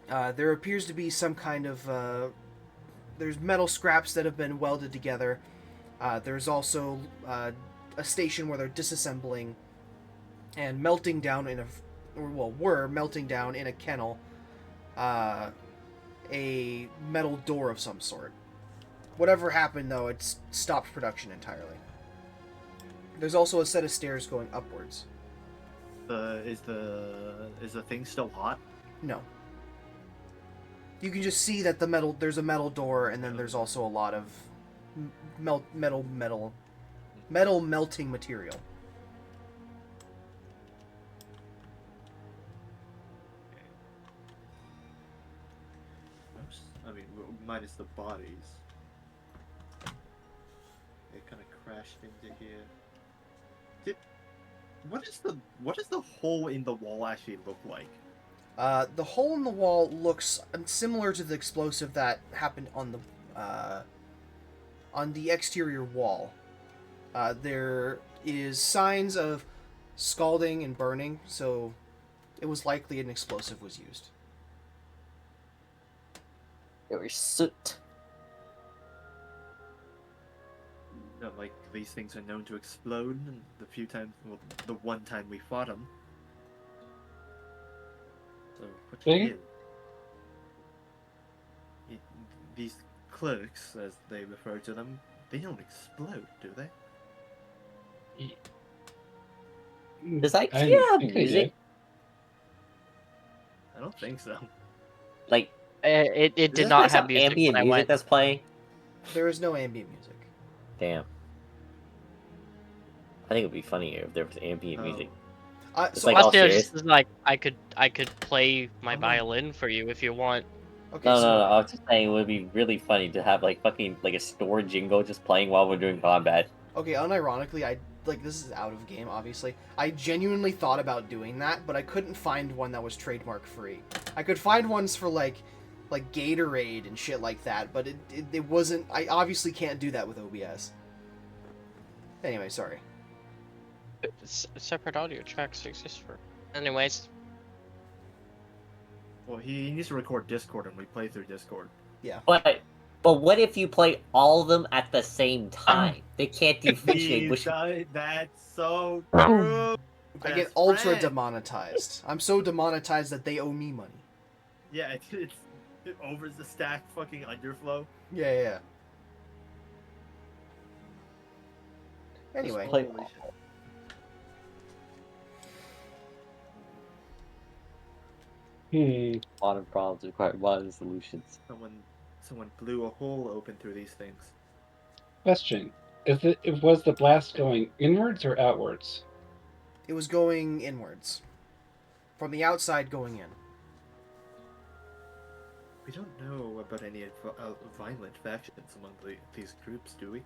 There appears to be some kind of there's metal scraps that have been welded together. There's also a station where they're disassembling and melting down were melting down in a kennel a metal door of some sort. Whatever happened, though, it's stopped production entirely. There's also a set of stairs going upwards. is the thing still hot? No. You can just see that there's a metal door, and then there's also a lot of metal melting material. I mean, minus the bodies. It kind of crashed into here. What does the hole in the wall actually look like? The hole in the wall looks similar to the explosive that happened on the exterior wall. There is signs of scalding and burning, so it was likely an explosive was used. There was soot. Like, these things are known to explode, and the one time we fought them. So, what you Thing? do? These clerks, as they refer to them, they don't explode, do they? Does IKEA I have think they music? did. I don't think so. Like, It does did this not place have music ambient when I music went. that's playing? There is no ambient music. Damn. I think it would be funnier if there was ambient music. It's So like, all Plus, serious? there's like I could play my Oh. violin for you if you want. okay, No, so no, no. I was just saying it would be really funny to have like fucking like a store jingle just playing while we're doing combat. okay, unironically, this is out of game, obviously. I genuinely thought about doing that, but I couldn't find one that was trademark free. I could find ones for like Gatorade and shit like that, but it wasn't. I obviously can't do that with OBS. Anyway, sorry. Separate audio tracks exist for. Anyways, Well, he needs to record Discord and we play through Discord. But what if you play all of them at the same time? They can't differentiate which. That's so true. I get Best ultra friend. demonetized. I'm so demonetized that they owe me money. Yeah, it overs the stack fucking underflow. Yeah. Anyway, Play- Holy shit. Modern problems require modern solutions. Someone blew a hole open through these things. Question: was the blast going inwards or outwards? It was going inwards. From the outside going in. We don't know about any violent factions among these groups, do we?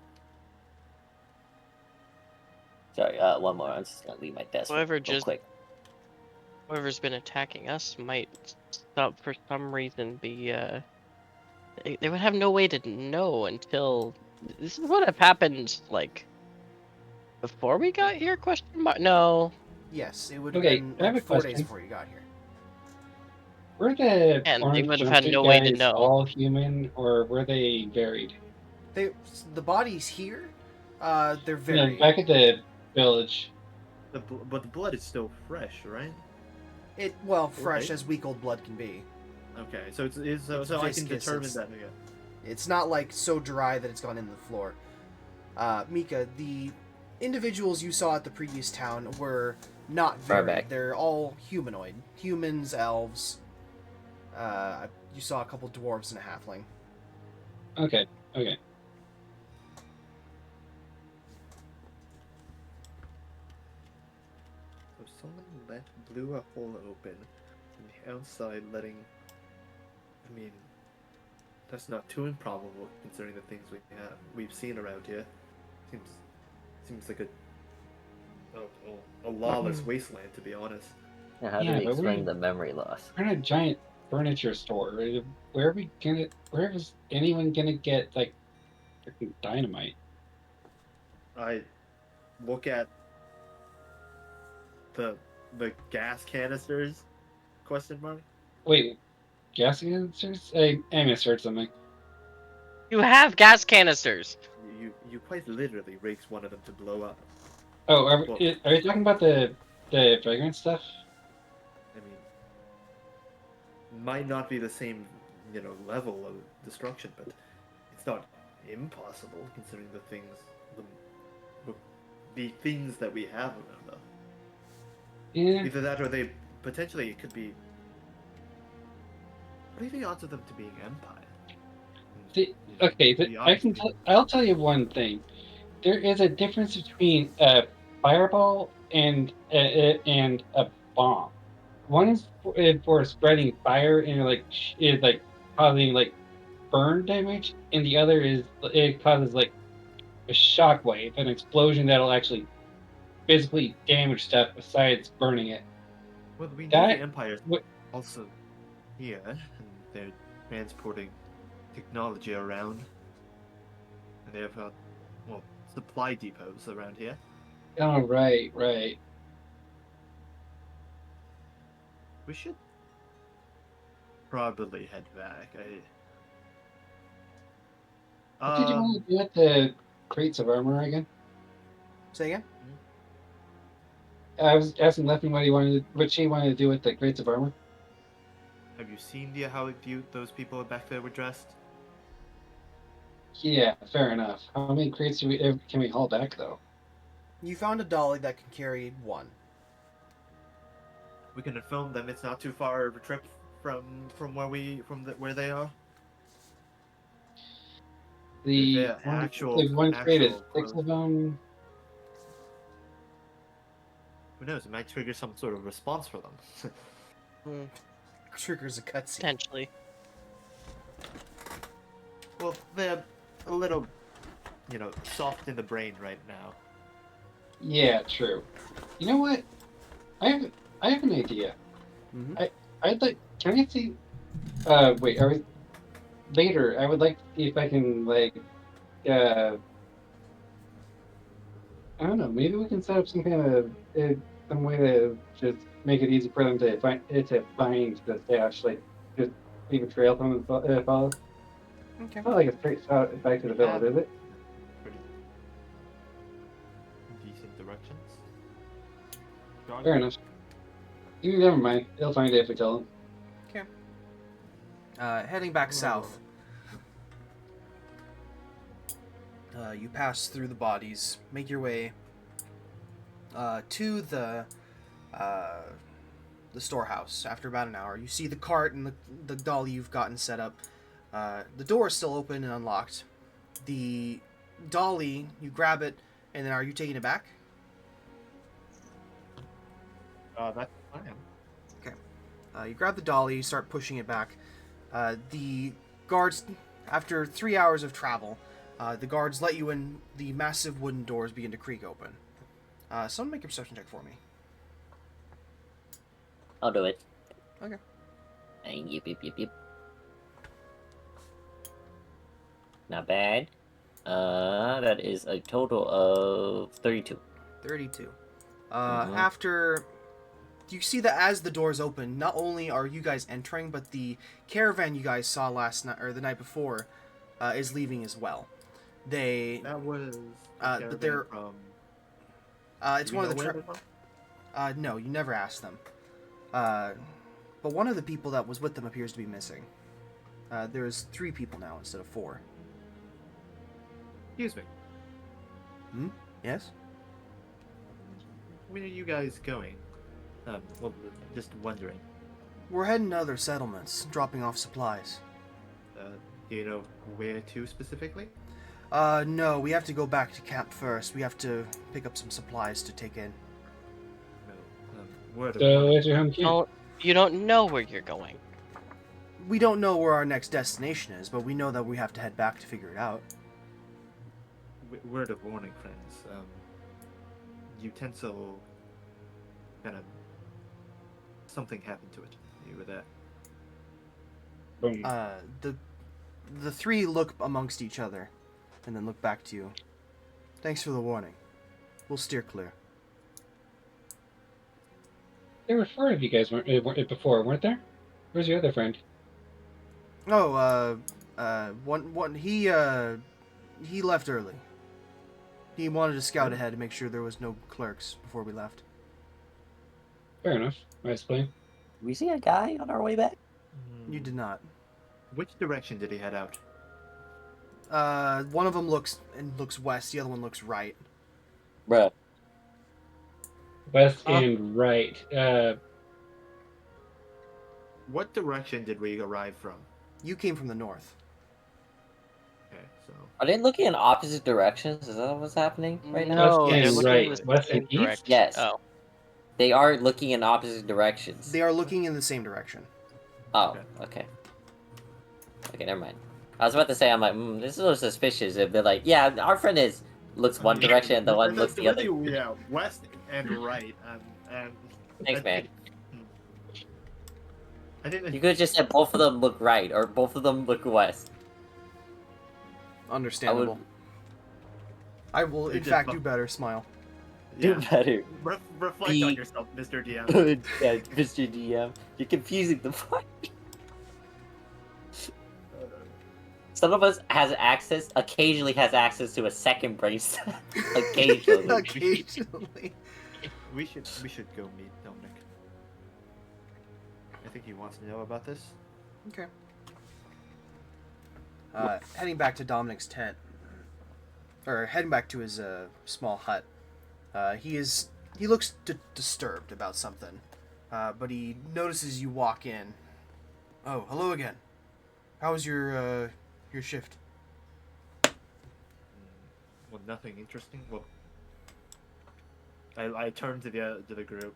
Sorry, one more. I'm just gonna leave my desk real quick. Whoever's been attacking us might stop for some reason be they would have no way to know until this would have happened like before we got here, question mark? No. Yes, it would have Okay, been I have like a 4 days question. before you got here. Were the And they orange would have had jumpsuit no way to guys know. all human, or were they varied? The bodies here, they're Yeah, very. back at the village. But the blood is still fresh, right? Fresh Okay. as week old blood can be. Okay, so it's It's so I can viscous, determine it's- that. Yeah. It's not like so dry that it's gone into the floor. Mika, the individuals you saw at the previous town were not varied. Back. They're all humanoid. Humans, elves. You saw a couple dwarves and a halfling. Okay. So someone blew a hole open on the outside, letting. I mean, that's not too improbable considering the things we've seen around here. Seems like a lawless wasteland, to be honest. Now, how Yeah, do we but explain the memory loss? We're in a giant furniture store. Where is anyone gonna get like freaking dynamite? I look at the gas canisters? Question mark. Wait, gas canisters? I misheard something. You have gas canisters. You quite literally raked one of them to blow up. Oh, Well, are you talking about the fragrance stuff? I mean, might not be the same, level of destruction, but it's not impossible considering the things that we have around them. Yeah. Either that, or they potentially it could be. What are the odds of them to being Empire? I'll tell you one thing. There is a difference between a fireball and a bomb. One is for spreading fire and is like causing like burn damage, and the other is it causes like a shockwave, an explosion that'll actually physically damage stuff besides burning it. Well, we know That the Empire is what also here, and they're transporting technology around, and they have supply depots around here. oh right. We should probably head back. What did you want to do with the crates of armor again? Say again? I was asking Leffy what she wanted to do with the crates of armor. Have you seen how those people back there were dressed? Yeah, fair enough. How many crates can we haul back though? You found a dolly that can carry one. We can inform them it's not too far of a trip from where they are. The one crate is 6 of them. Who knows? It might trigger some sort of response for them. Triggers a cutscene. Potentially. Well, they're a little, soft in the brain right now. Yeah, true. You know what? I have an idea. Mm-hmm. I'd like. Can I see? Wait. Later? I would like to see if I can I don't know. Maybe we can set up some kind of some way to just make it easy for them to find the stash. Like just leave a trail for them to follow. Okay. Not like a straight shot back to the village, is it? Pretty decent directions. Fair enough. Never mind. They'll find it if we tell them. Heading back south. You pass through the bodies, make your way to the the storehouse after about an hour. You see the cart and the dolly you've gotten set up. The door is still open and unlocked. The dolly, you grab it, and then are you taking it back? That's the plan. You grab the dolly, you start pushing it back. The guards, after 3 hours of travel, the guards let you in. The massive wooden doors begin to creak open. Someone make a perception check for me. I'll do it. Okay. And yip. Not bad. That is a total of 32. 32. Mhm. After you see that as the doors open, not only are you guys entering, but the caravan you guys saw last night or the night before is leaving as well. That was. But they're from. it's Do we one of know the where they're from? no, you never asked them. But one of the people that was with them appears to be missing. There's 3 people now instead of 4. Excuse me. Yes. Where are you guys going? Well, just wondering. We're heading to other settlements, dropping off supplies. Do you know where to specifically? No, we have to go back to camp first. We have to pick up some supplies to take in. No. Word of So warning. where's your home camp? You don't know where you're going. We don't know where our next destination is, but we know that we have to head back to figure it out. Word of warning, friends. Utensil. Kind of. Something happened to it. You were there. Boom. The 3 look amongst each other, and then look back to you. Thanks for the warning. We'll steer clear. There were 4 of you guys weren't before, weren't there? Where's your other friend? Oh, one he left early. He wanted to scout ahead to make sure there was no clerks before we left. Fair enough. Nice play. We see a guy on our way back? You did not. Which direction did he head out? One of them looks west, the other one looks right. Bruh. West and right. What direction did we arrive from? You came from the north. Okay, so. Are they looking in opposite directions? Is that what's happening right now? No, Yes. they're and looking right. in the West same and east? direction. Yes. Oh. They are looking in opposite directions. They are looking in the same direction. Oh, okay. Okay, never mind. I was about to say, I'm like, this is a little suspicious. If they're like, yeah, our friend looks one direction and the one looks the other. Yeah, west and right. And Thanks, man. I didn't. You could have just said both of them look right or both of them look west. Understandable. I will, in did fact, fu- do better. Smile. Do better. Reflect Be- on yourself, Mr. DM. Yeah, Mr. DM. You're confusing the fuck. Some of us occasionally has access to a second brace. Occasionally. Occasionally. We should go meet Dominic. I think he wants to know about this. Okay. Heading back to Dominic's tent, or heading back to his small hut. He looks disturbed about something, but he notices you walk in. Oh, hello again. How was your shift? Well, nothing interesting. Well, I turned to the group.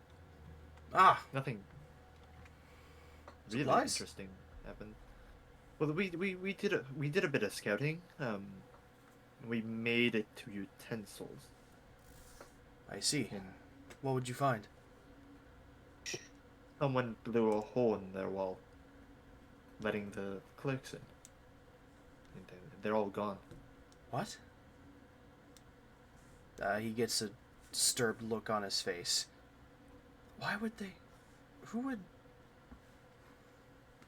Ah, Nothing really Supplies? interesting happened. Well, we did a bit of scouting. We made it to utensils. I see. And What would you find? someone blew a hole in their wall, letting the clerks in. And they're all gone. What? He gets a disturbed look on his face. Why would they? Who would?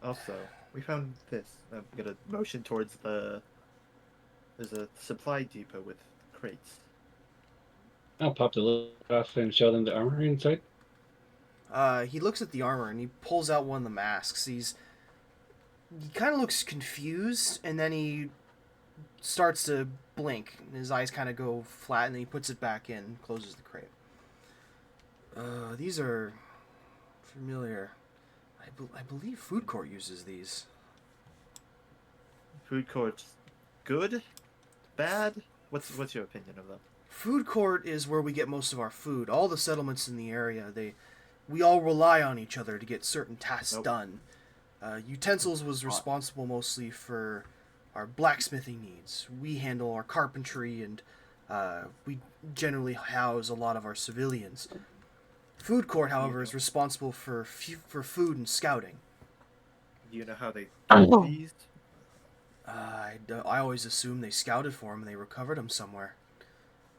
Also, we found this. I'm gonna motion towards there's a supply depot with crates. I'll pop the lid off and show them the armor inside. He looks at the armor and he pulls out one of the masks. He kind of looks confused, and then he starts to blink. And his eyes kind of go flat, and then he puts it back in, closes the crate. These are Familiar. I believe food court uses these. Food courts, good, bad. What's your opinion of them? Food court is where we get most of our food. All the settlements in the area, we all rely on each other to get certain tasks Nope. done. Utensils was responsible mostly for our blacksmithing needs. We handle our carpentry, and we generally house a lot of our civilians. Food court, however, is responsible for food and scouting. Do you know how they Oh. these? I always assumed they scouted for him and they recovered him somewhere.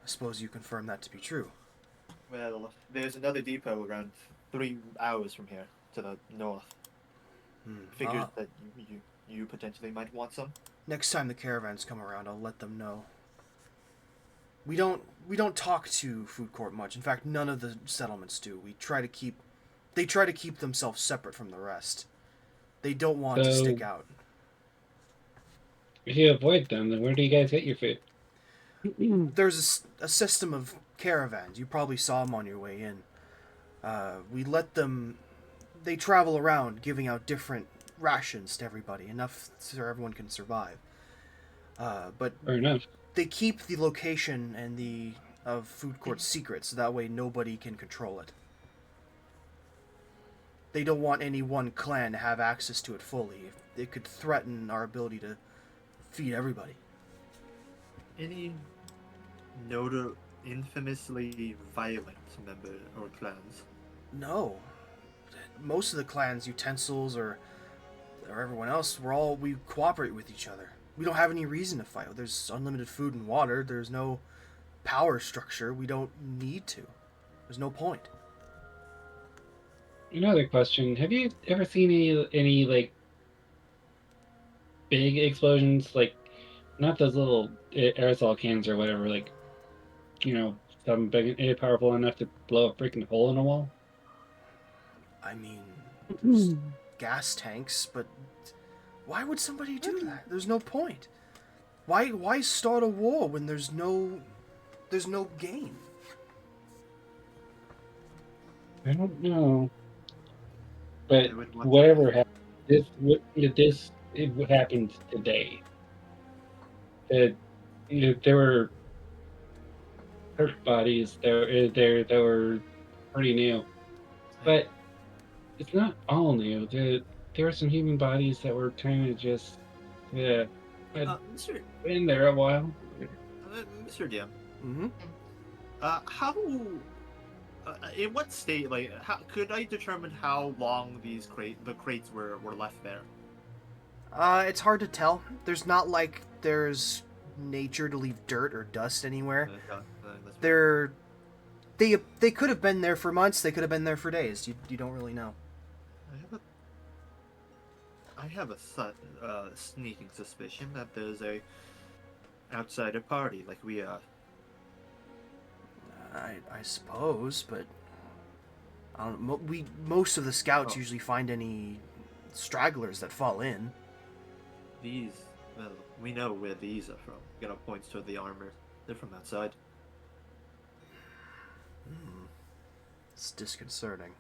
I suppose you confirm that to be true. Well, there's another depot around 3 hours from here to the north. Figured that you potentially might want some. Next time the caravans come around, I'll let them know. We don't talk to food court much. In fact, none of the settlements do. They try to keep themselves separate from the rest. They don't want to stick out. If you avoid them, then where do you guys get your food? There's a system of caravans. You probably saw them on your way in. We let them. They travel around giving out different rations to everybody, enough so everyone can survive. But Fair enough. they keep the location and of food court secret, so that way nobody can control it. They don't want any one clan to have access to it fully. It could threaten our ability to feed everybody. Any infamously violent member or clans? No. Most of the clans, utensils, or everyone else, we cooperate with each other. We don't have any reason to fight. There's unlimited food and water. There's no power structure. We don't need to. There's no point. Another question: have you ever seen any like big explosions, like not those little aerosol cans or whatever, like something big, powerful enough to blow a freaking hole in a wall? I mean, there's gas tanks, but why would somebody do that? There's no point. Why start a war when there's no gain? I don't know, but I would want whatever happened, it happened today. There were Turk bodies that were pretty new, but it's not all new. There were some human bodies that were kind of just had Mr. been there a while. Mr. DM, Mm-hmm. how in what state, like, how could I determine how long the crates were left there? It's hard to tell. There's not like there's nature to leave dirt or dust anywhere. They could have been there for months. They could have been there for days. You don't really know. I have a sneaking suspicion that there's a outsider party like we are. I suppose, but I don't know. Most of the scouts usually find any stragglers that fall in. These, well, we know where these are from. Got points toward the armor. They're from that side. It's disconcerting.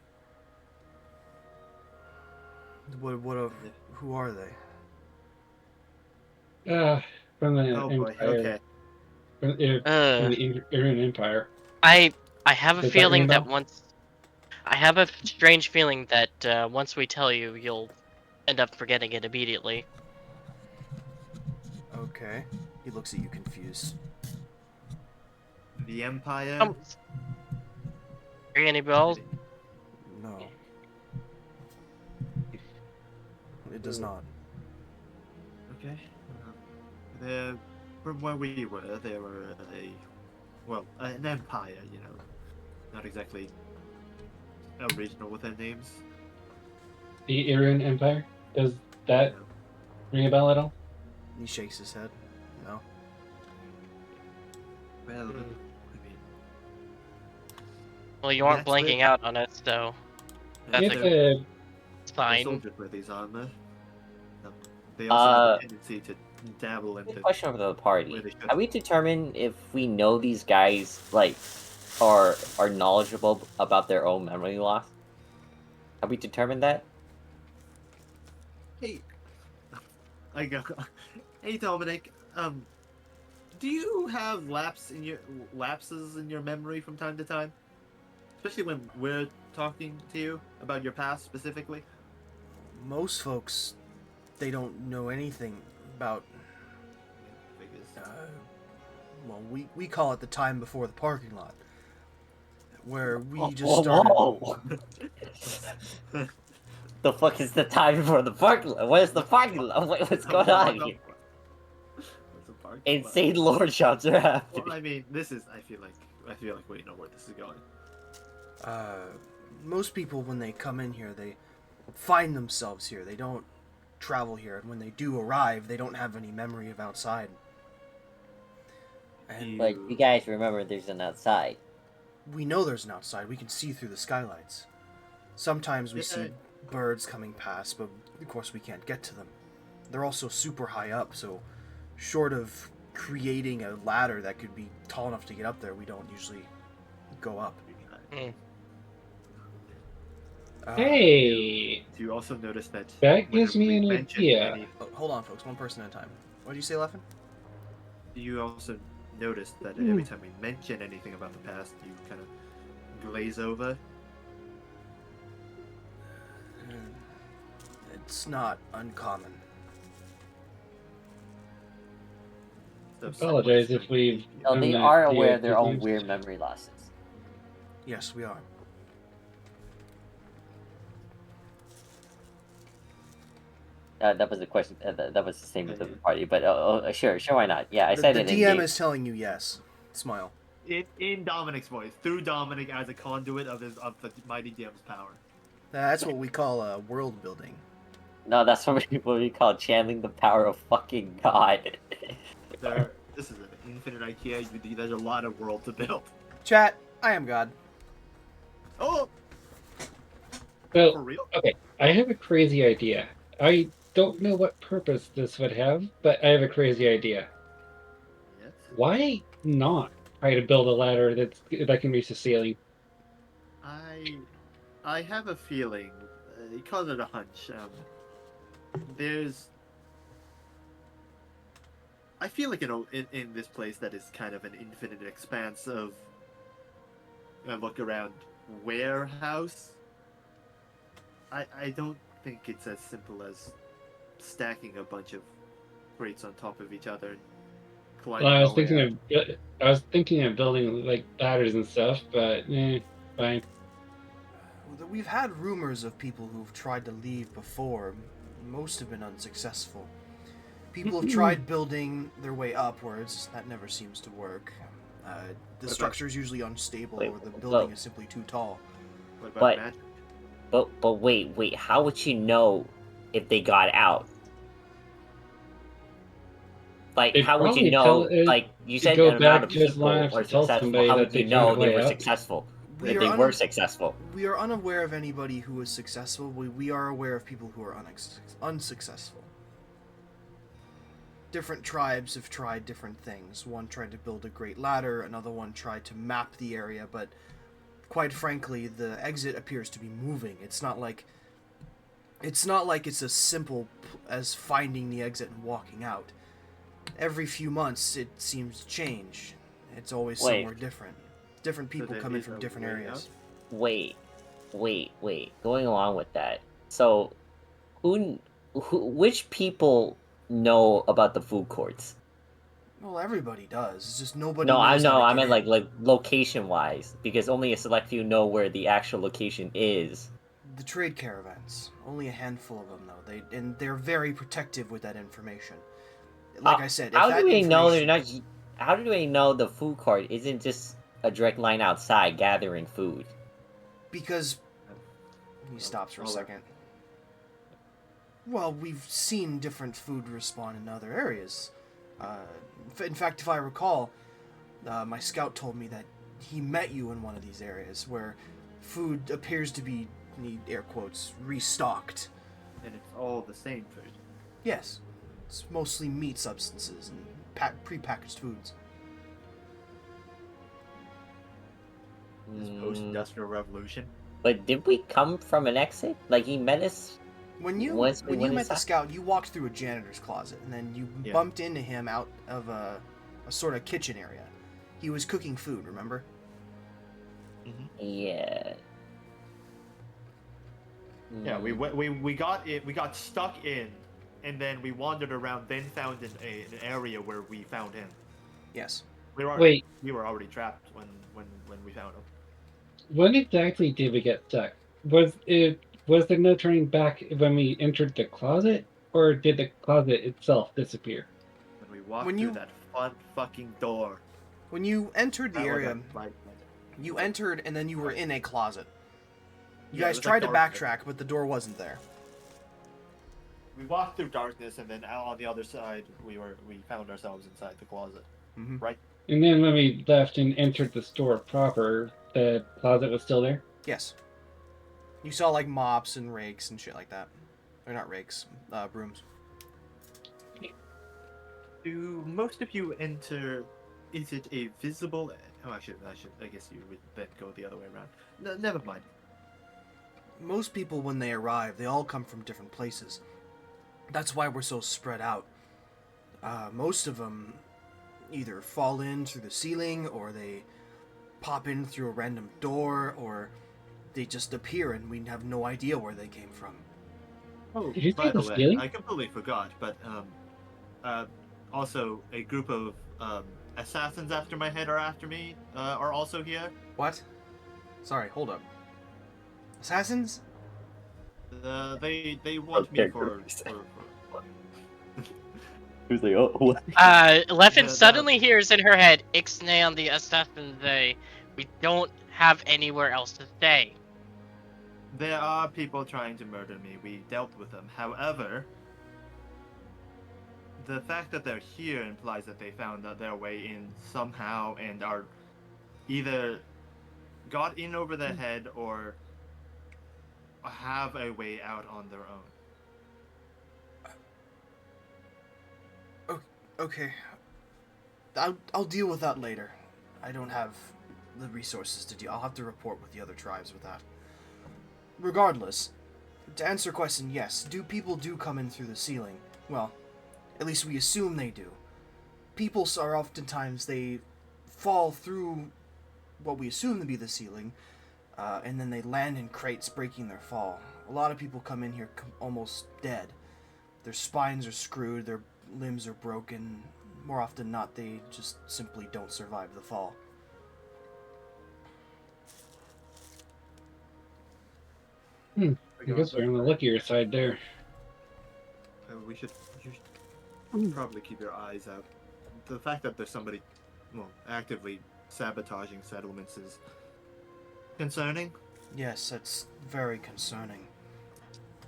Who are they? From the Oh boy. Empire. Okay. From the Aryan Empire. I have a Does that feeling ring a that bell? I have a strange feeling that once we tell you, you'll end up forgetting it immediately. Okay. He looks at you confused. The Empire. Ring any bells? No. It does not. Okay. They're, from where we were, they were an empire, Not exactly original with their names. The Aryan Empire? Does that ring a bell at all? He shakes his head. No. Well, I mean, Well, you aren't That's blanking out on it, so that's You a have good to- sign. soldiers with these armor. They also have a tendency to dabble Good into. question for the where party. they should. Have we determined if we know these guys, like, are knowledgeable about their own memory loss? Have we determined that? Hey, I go. Hey, Dominic. Do you have lapses in your memory from time to time? Especially when we're talking to you about your past specifically. Most folks, they don't know anything about. Well, we call it the time before the parking lot, where we just started. Whoa. The fuck is the time before the parking lot? What is the parking lot? What's going on here? What's a parking lot? Insane lore shots are happening. Well, I mean, this is. I feel like we know where this is going. Most people, when they come in here, they find themselves here. They don't travel here, and when they do arrive, they don't have any memory of outside. And But you guys remember there's an outside. we know there's an outside. We can see through the skylights. Sometimes we see birds coming past, but of course we can't get to them. They're also super high up, so short of creating a ladder that could be tall enough to get up there, we don't usually go up. Hey, Do you also notice that? that gives whenever me we an mention idea. Hold on, folks. One person at a time. What did you say, Leffen? Do you also notice that every time we mention anything about the past, you kind of glaze over? It's not uncommon. Apologize if we've. No, done they that are to you aware a of their few own times. weird memory losses. Yes, we are. That was the question. That was the same with the party. But sure, why not? Yeah, I The said it. DM in is telling you yes. Smile. In Dominic's voice, through Dominic as a conduit of the mighty DM's power. That's what we call world building. No, that's what we call channeling the power of fucking God. This is an infinite IKEA. There's a lot of world to build. Chat, I am God. Oh, Well, for real? okay, I have a crazy idea. I don't know what purpose this would have, but I have a crazy idea. Yes. Why not try to build a ladder that can reach the ceiling? I have a feeling. You call it a hunch. I feel like in this place that is kind of an infinite expanse of. Look around warehouse. I don't think it's as simple as stacking a bunch of crates on top of each other and climbing. Well, our way out. I was thinking of building like ladders and stuff, but fine. We've had rumors of people who've tried to leave before. Most have been unsuccessful. People have tried building their way upwards. That never seems to work. The structure is usually unstable, or the building is simply too tall. What about But- magic? But wait, how would you know if they got out? Like, They'd how would you probably know? tell- Like, you said go an amount of back just people long enough were to tell successful. somebody How that would you they know found a they way were up. successful? We If are they un- were successful. We are unaware of anybody who was successful. We are aware of people who are unsuccessful. Different tribes have tried different things. One tried to build a great ladder, another one tried to map the area, but quite frankly, the exit appears to be moving. It's not like it's as simple as finding the exit and walking out. Every few months, it seems to change. It's always Wait. somewhere different. Different people there come in is from a different way areas. Wait. Going along with that, so which people know about the food courts? Well, everybody does. It's just nobody No, knows how to I get meant in. like location wise, because only a select few know where the actual location is. The trade caravans. Only a handful of them, though. They're very protective with that information. Like I said, if How that do they know they're information- not? How do they know the food court isn't just a direct line outside gathering food? Because he stops for a Hold on. second. Well, we've seen different food respawn in other areas. In fact, if I recall, my scout told me that he met you in one of these areas where food appears to be, air quotes, restocked. And it's all the same food. Yes, it's mostly meat substances and prepackaged foods. This Mm, post-industrial revolution. But did we come from an exit? Like he met us When you once we when you went met the inside? scout, you walked through a janitor's closet, and then you Yeah. bumped into him out of a sort of kitchen area. He was cooking food, remember? Yeah. Yeah, we got stuck in, and then we wandered around, then found an area where we found him. Yes. We were Wait. we were already trapped when we found him. When exactly did we get stuck? Was there no turning back when we entered the closet, or did the closet itself disappear? When we walked When through you- that fun fucking door. When you entered the That was area, you like- entered and then you were in a closet. You Yeah, it guys was tried like to darkness. backtrack, but the door wasn't there. We walked through darkness, and then out on the other side, we found ourselves inside the closet. Mm-hmm. And then when we left and entered the store proper, the closet was still there? Yes. You saw like mops and rakes and shit like that. Or not rakes, brooms. Do most of you enter? Is it a visible? Oh, I guess you would then go the other way around. No, never mind. Most people, when they arrive, they all come from different places. That's why we're so spread out. Most of them either fall in through the ceiling, or they pop in through a random door, or they just appear and we have no idea where they came from. Oh, Did you by say the the way, ceiling? I completely forgot, but also a group of assassins after my head are after me are also here. What? Sorry, hold up. Assassins? They want me for Who's like, oh, what? Leffen Yeah, suddenly hears in her head, Ixnay on the assassin they. We don't have anywhere else to stay. There are people trying to murder me. We dealt with them. However, the fact that they're here implies that they found their way in somehow and are either got in over their head or have a way out on their own. Okay. I'll deal with that later. I don't have the resources to deal. I'll have to report with the other tribes with that. Regardless, to answer your question, yes, people do come in through the ceiling. Well, at least we assume they do. People are oftentimes, they fall through what we assume to be the ceiling, and then they land in crates, breaking their fall. A lot of people come in here almost dead. Their spines are screwed, their limbs are broken. More often than not, they just simply don't survive the fall. I guess we're on the luckier side there. You should probably keep your eyes out. The fact that there's somebody, actively sabotaging settlements is concerning. Yes, that's very concerning.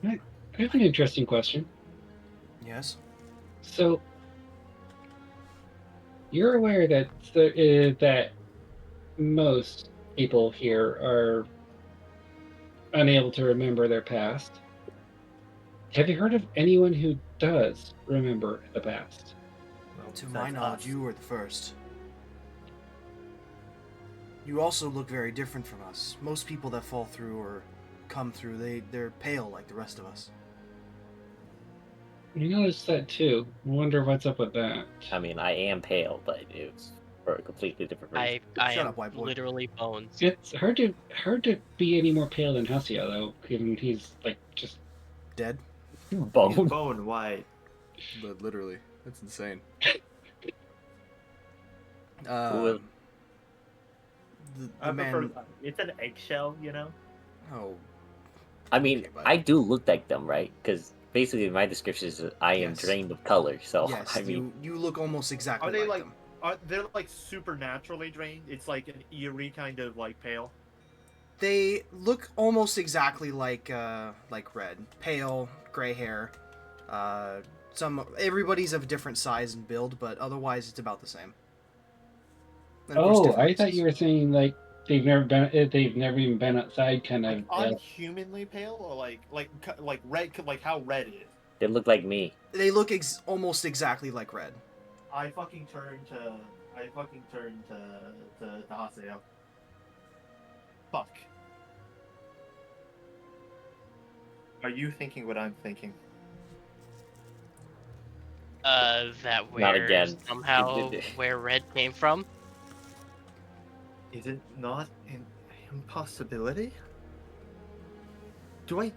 I have an interesting question. Yes? So, you're aware that that most people here are unable to remember their past. Have you heard of anyone who does remember the past? Well, To besides my knowledge, us. you were the first. You also look very different from us. Most people that fall through or come through, they're pale like the rest of us. I noticed that too. I wonder what's up with that. I mean, I am pale, but it's for a completely different reason. I Shut am up, white boy. literally bones. It's hard to be any more pale than Hassia though, given he's like just Dead? He's Bone. bone white. Literally. That's insane. Well- The man... It's an eggshell, you know. Oh, I mean, Okay, bud. I do look like them, right? Because basically my description is that I am Yes. drained of color. So yes, I mean, you look almost exactly Are they like like- them. They're like supernaturally drained. It's like an eerie kind of like pale. They look almost exactly like Red. Pale, gray hair. Everybody's of different size and build, but otherwise it's about the same. And of course, oh, different I thought you were saying like they've never even been outside kind Like of unhumanly pale, or like red, like how red is. they look like me. They look almost exactly like Red. I fucking turned to Haseo. Fuck. Are you thinking what I'm thinking? That Not where again. somehow where red came from. Is it not an impossibility? Do I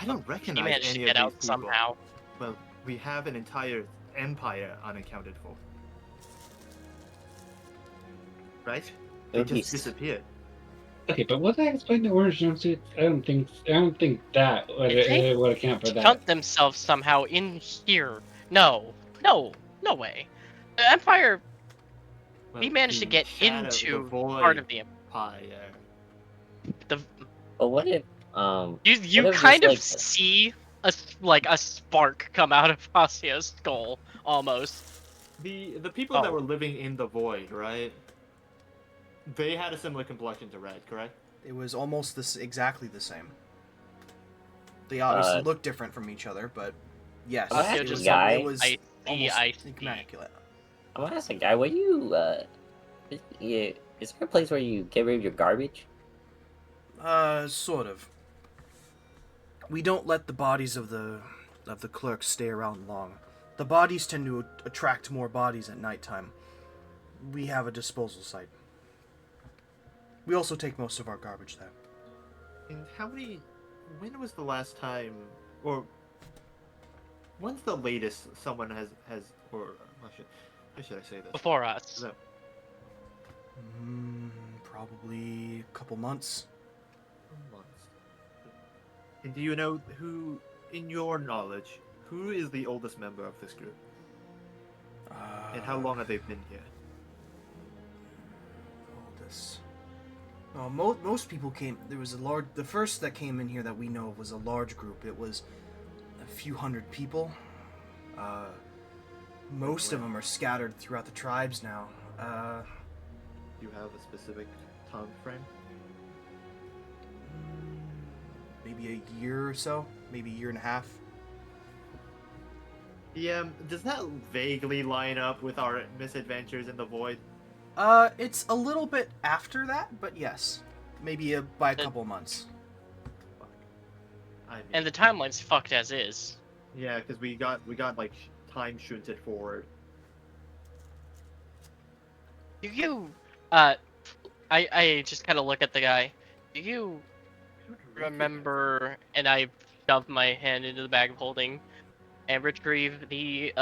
don't He recognize managed to any get of out these people. somehow. Well, we have an entire empire unaccounted for. Right? It They would be just disappeared. Okay, but what the explain the orange jumpsuits? I don't think that They would account for that. Shunt themselves somehow in here. No, no, no way. The Empire. Well, We managed to the get shadow, the into void part of the empire. the. But what if You what if just kind of like see a spark come out of Hacia's skull almost. The people that Oh. were living in the void, right? They had a similar complexion to Red, correct? It was almost exactly the same. They obviously uh look different from each other, but yes, I'm gonna Hacia ask it the was just guy. it was I see, almost I see. immaculate. I'm gonna ask the guy, what do you is there a place where you get rid of your garbage? Sort of. We don't let the bodies of the clerks stay around long. The bodies tend to attract more bodies at nighttime. We have a disposal site. We also take most of our garbage there. And when was the last time, or when's the latest someone or how should I say this? Before us. No, Probably a couple months. months. And do you know who, in your knowledge, who is the oldest member of this group? And how long have they been here? Oldest. No, most people came. There was the first that came in here that we know of was a large group. It was a few hundred people. Most of them are scattered throughout the tribes now. Do you have a specific time frame? Maybe a year or so, maybe a year and a half. Yeah, does that vaguely line up with our misadventures in the void? It's a little bit after that, but yes, maybe by a couple months. I mean, And the timeline's fucked as is. yeah, because we got like time shunted forward. Do you I just kinda look at the guy. Do you remember, and I shove my hand into the bag of holding and retrieve the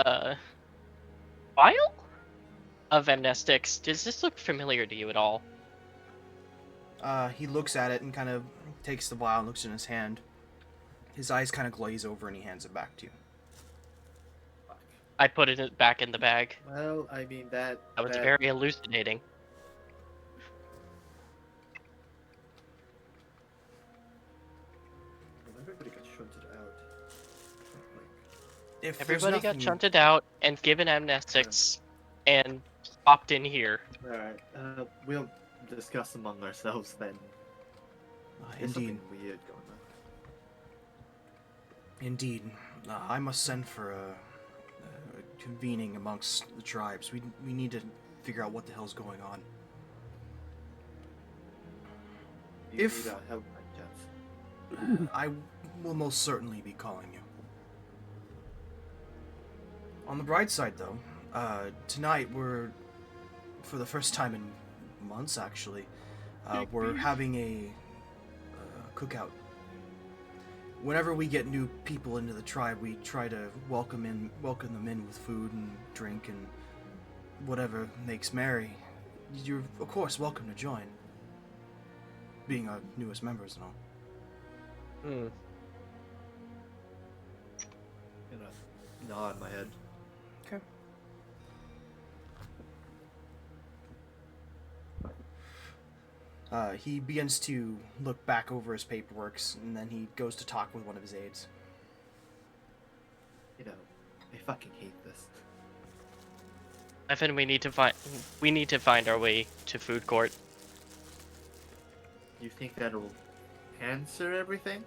vial of amnestics. Does this look familiar to you at all? He looks at it and kind of takes the vial and looks in his hand. His eyes kind of glaze over and he hands it back to you. I put it back in the bag. Well, I mean that That was very elucidating. everybody got shunted out. If there's Everybody got nothing- shunted out and given amnestics and popped in here. All right, we'll discuss among ourselves then. There's Indeed, something weird going on. indeed. I must send for a convening amongst the tribes. We need to figure out what the hell's going on. You If- need our help, by chance. I will most certainly be calling you. On the bright side, though, tonight we're, for the first time in months actually, we're having a cookout. Whenever we get new people into the tribe, we try to welcome them in with food and drink and whatever makes merry. You're of course welcome to join, being our newest members and all. Gonna nod my head. Okay. He begins to look back over his paperwork, and then he goes to talk with one of his aides. You know, I fucking hate this. Evan, we need to find our way to food court. You think that'll answer everything?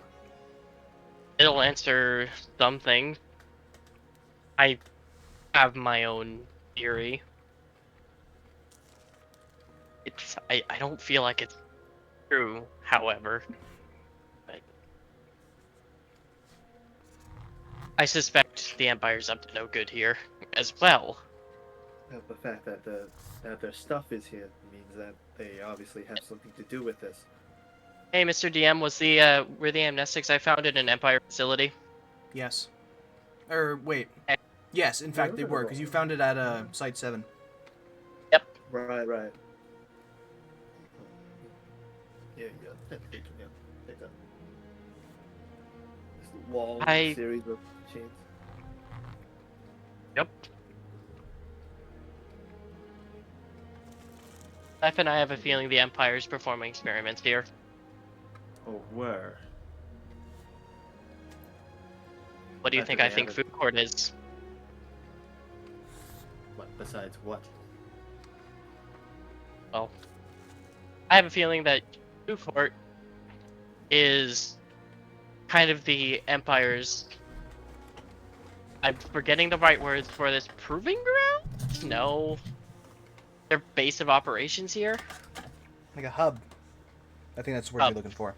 It'll answer something. I have my own theory. I don't feel like it's true, however. But I suspect the Empire's up to no good here as well. The fact that their stuff is here means that they obviously have something to do with this. Hey, Mr. DM, were the amnestics I found in an Empire facility? Yes. Or wait. Eh. Yes, in fact they were, because you found it at Site 7. Yep. Right. Yeah. Take that. This long series of chains. Yep. Life and I have a feeling the Empire's performing experiments here. Oh, where? What do you think I think food court is? What besides what? Well, I have a feeling that food court is kind of the Empire's... I'm forgetting the right words for this. Proving ground? No. Their base of operations here? Like a hub. I think that's what Hub. you're looking for.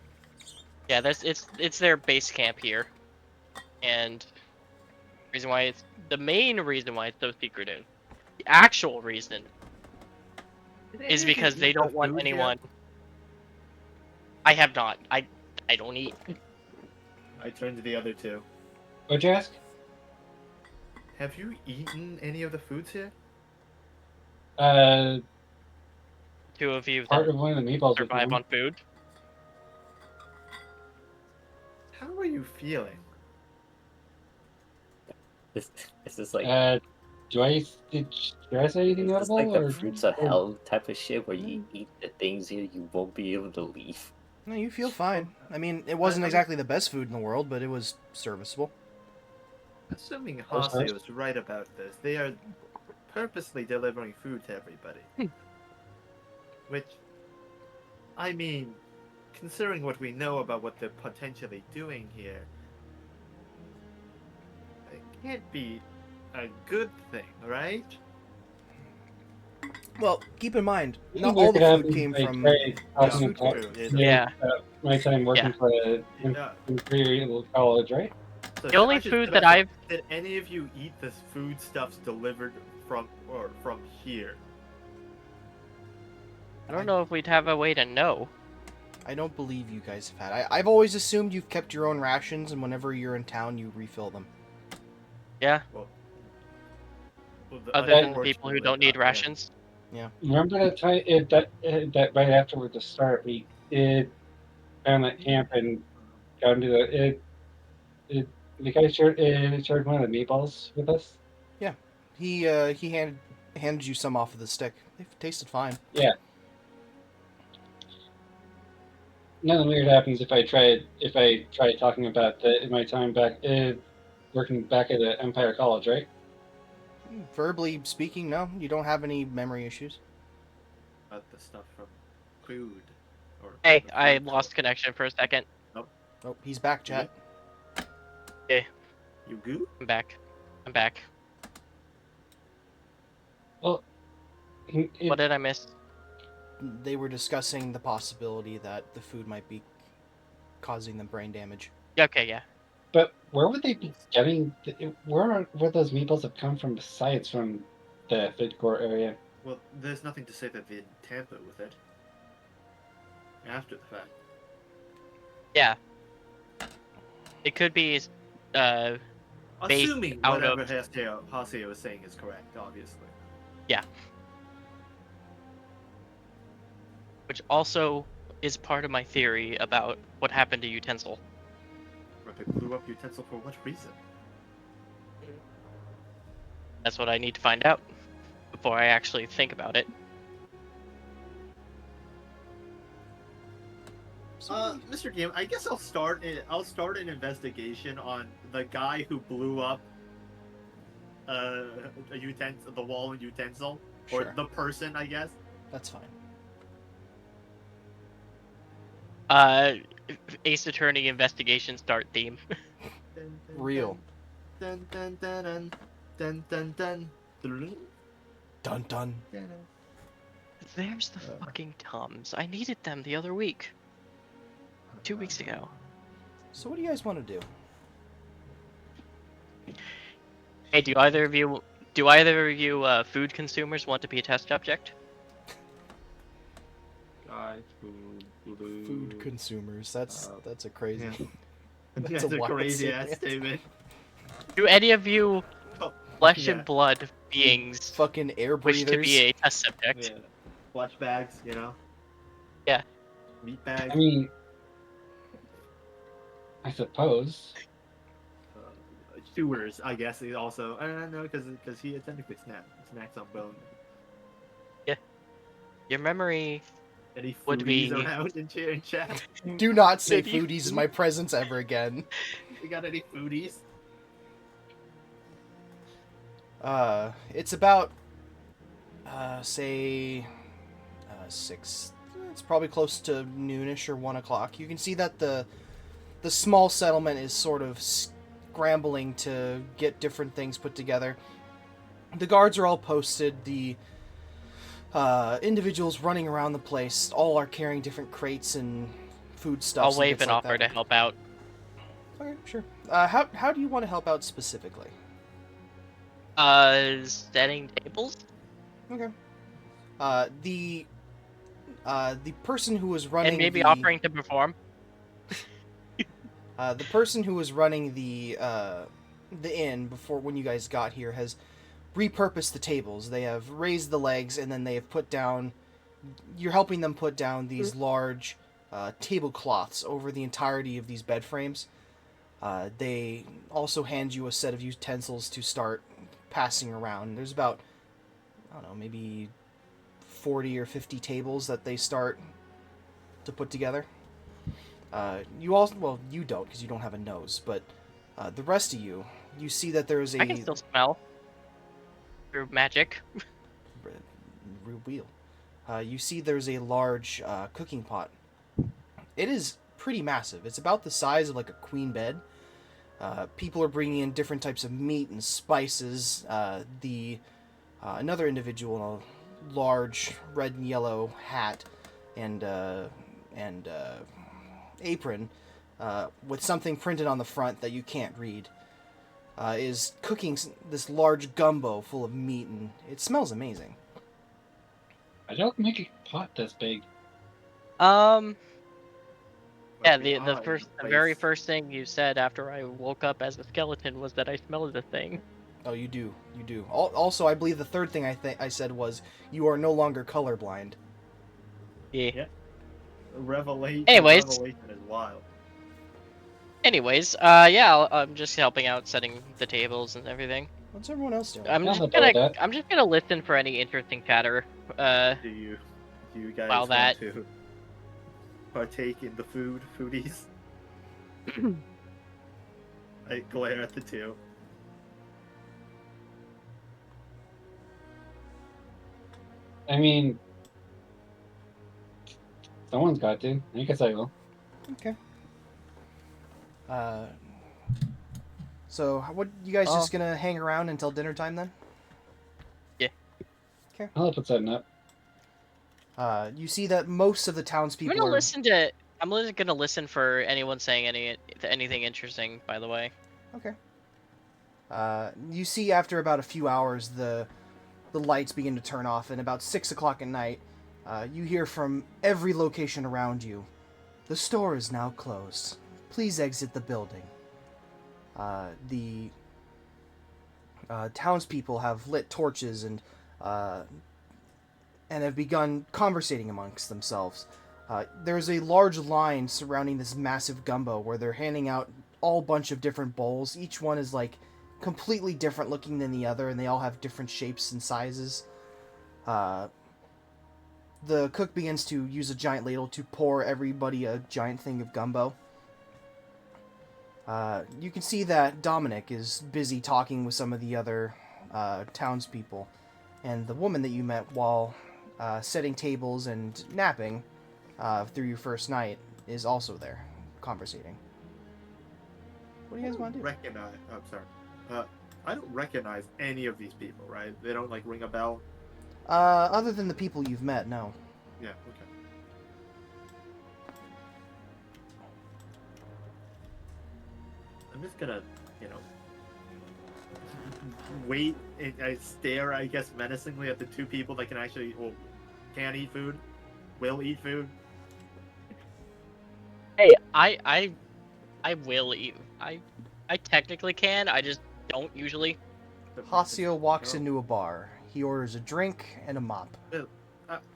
Yeah, it's their base camp here. And the main reason why it's so secretive, the actual reason, is because they don't want anyone. I have not. I don't eat. I turn to the other two. What'd you ask? Have you eaten any of the foods here? Two of you Part that of one of the meatballs. survive on food. How are you feeling? This is like Did I say anything this is notable? like the or fruits of hell type of shit where you eat the things here you won't be able to leave. No, you feel fine. I mean, it wasn't exactly the best food in the world, but it was serviceable. Assuming Those Haseo is right about this, they are purposely delivering food to everybody. Which, I mean, considering what we know about what they're potentially doing here, it can't be a good thing, right? Well, keep in mind, You not can all the look it food up came and, like, from try this talking food about- court. Yeah. My time working for the Yeah. Imperial College, right? So The only I should food put that up- I've Did any of you eat the foodstuffs delivered from here? I don't know if we'd have a way to know. I don't believe you guys have had. I've always assumed you've kept your own rations, and whenever you're in town, you refill them. Yeah. Well, Other than the people who don't need unfortunately, rations. Remember that time that right after the start, we found that camp and got into the guy shared one of the meatballs with us. He handed you some off of the stick. They tasted fine. Nothing weird happens if I try talking about my time back working back at the Empire College, right? Verbally speaking, no, you don't have any memory issues. About the stuff from food. Or Hey, the I food lost court. connection for a second. Oh, he's back, chat. You goo? I'm back. What did I miss? They were discussing the possibility that the food might be causing them brain damage. Okay, yeah. But where would they be getting? Where would those meatballs have come from besides from the food court area? Well, there's nothing to say that they didn't tamper with it. After the fact. Yeah. It could be based Assuming out whatever of- Haseo is saying is correct, obviously. which also is part of my theory about what happened to Utensil. But they blew up Utensil for what reason? That's what I need to find out before I actually think about it. Mr. DM, I guess I'll start an investigation on the guy who blew up a utensil, the wall in Utensil, or Sure. the person, I guess. That's fine. Ace Attorney investigation start theme. Dun, dun, Real. Dun dun dun dun dun dun dun dun. Dun dun. dun. There's the fucking Tums. I needed them the other week. 2 weeks ago. So what do you guys want to do? Hey, do either of you food consumers want to be a test subject? Guys, food, Food consumers. That's a crazy. Yeah. That's That's a a wild crazy ass statement. statement. Do any of you Oh, flesh yeah. and blood beings Fucking air wish to breathers. be a test subject? Yeah. Flesh bags, you know? Yeah. Meat bags. I mean, I suppose. Chewers, I guess, he also. I don't know, because he technically snacks on bone. Your memory Any would foodies be around in chat? Do not say Did you- foodies in my presence ever again. You got any foodies? It's about, say, 6. It's probably close to noonish or 1 o'clock. You can see that the small settlement is sort of scrambling to get different things put together. The guards are all posted. The individuals running around the place all are carrying different crates and food stuff. I'll wave an offer to help out. Okay, sure. How do you want to help out specifically? Setting tables? Okay. The person who was running And maybe the, offering to perform? the person who was running the inn before when you guys got here has repurposed the tables. They have raised the legs and then they have put down. You're helping them put down these large tablecloths over the entirety of these bed frames. They also hand you a set of utensils to start passing around. There's about, I don't know, maybe 40 or 50 tables that they start to put together. You also, well, you don't because you don't have a nose, but the rest of you see that there is a I can still smell. Through magic. real wheel. You see there's a large cooking pot. It is pretty massive. It's about the size of like a queen bed. People are bringing in different types of meat and spices. Another individual in a large red and yellow hat and apron with something printed on the front that you can't read is cooking this large gumbo full of meat, and it smells amazing. I don't make a pot this big. Yeah, the very first thing you said after I woke up as a skeleton was that I smelled the thing. Oh, you do. Also, I believe the third thing I said was you are no longer colorblind. Yeah. Revelation. Anyways. Revelation is wild. Anyways, yeah, I'm just helping out setting the tables and everything. What's everyone else doing? I'm Yeah, just I'm about gonna that. I'm just gonna listen for any interesting chatter. Do you guys While want that- to partake in the foodies? I glare at the two. I mean, someone's got to. I guess I will. Okay. So what? You guys just gonna hang around until dinner time then? I'll help with setting up. You see that most of the townspeople I'm gonna are. gonna listen for anyone saying anything interesting. By the way. Okay. You see after about a few hours the lights begin to turn off, and about 6 o'clock at night, you hear from every location around you, "The store is now closed. Please exit the building." The townspeople have lit torches and have begun conversating amongst themselves. There's a large line surrounding this massive gumbo where they're handing out all bunch of different bowls. Each one is like completely different looking than the other, and they all have different shapes and sizes. The cook begins to use a giant ladle to pour everybody a giant thing of gumbo. You can see that Dominic is busy talking with some of the other townspeople, and the woman that you met while setting tables and napping through your first night is also there, conversating. What do you guys want to do? I'm sorry. I don't recognize any of these people, right? They don't like ring a bell. Other than the people you've met, no. Yeah. Okay. I'm just gonna, wait and I stare, I guess, menacingly at the two people that can actually, well, can eat food, will eat food. Hey, I will eat. I technically can. I just don't usually. Hasio walks into a bar. He orders a drink and a mop.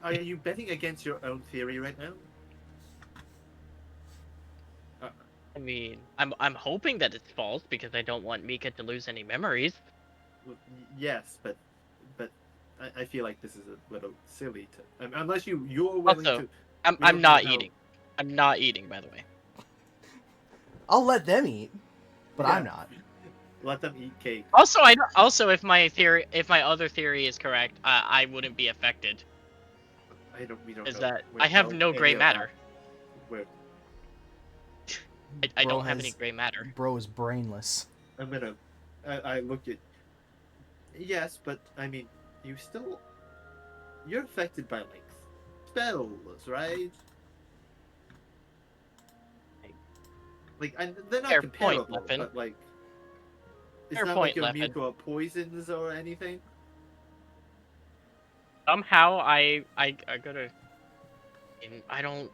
Are you betting against your own theory right now? I mean, I'm hoping that it's false because I don't want Mika to lose any memories. Yes, but I feel like this is a little silly to unless you're willing Also, to. I'm we don't I'm know not how- eating. I'm not eating, by the way. I'll let them eat, but Yeah. I'm not. Let them eat cake. Also, if my other theory is correct, I wouldn't be affected. We don't Is know. that We I don't have know no any gray of matter. that. We're- I Bro don't have any has- gray matter. Bro is brainless. I'm gonna. I look at. Yes, but I mean, you're affected by like spells, right? Like, they're not Fair point, comparable, Leffen. but like, it's Fair not point, like you're immune Leffen. to poisons or anything. Somehow I gotta.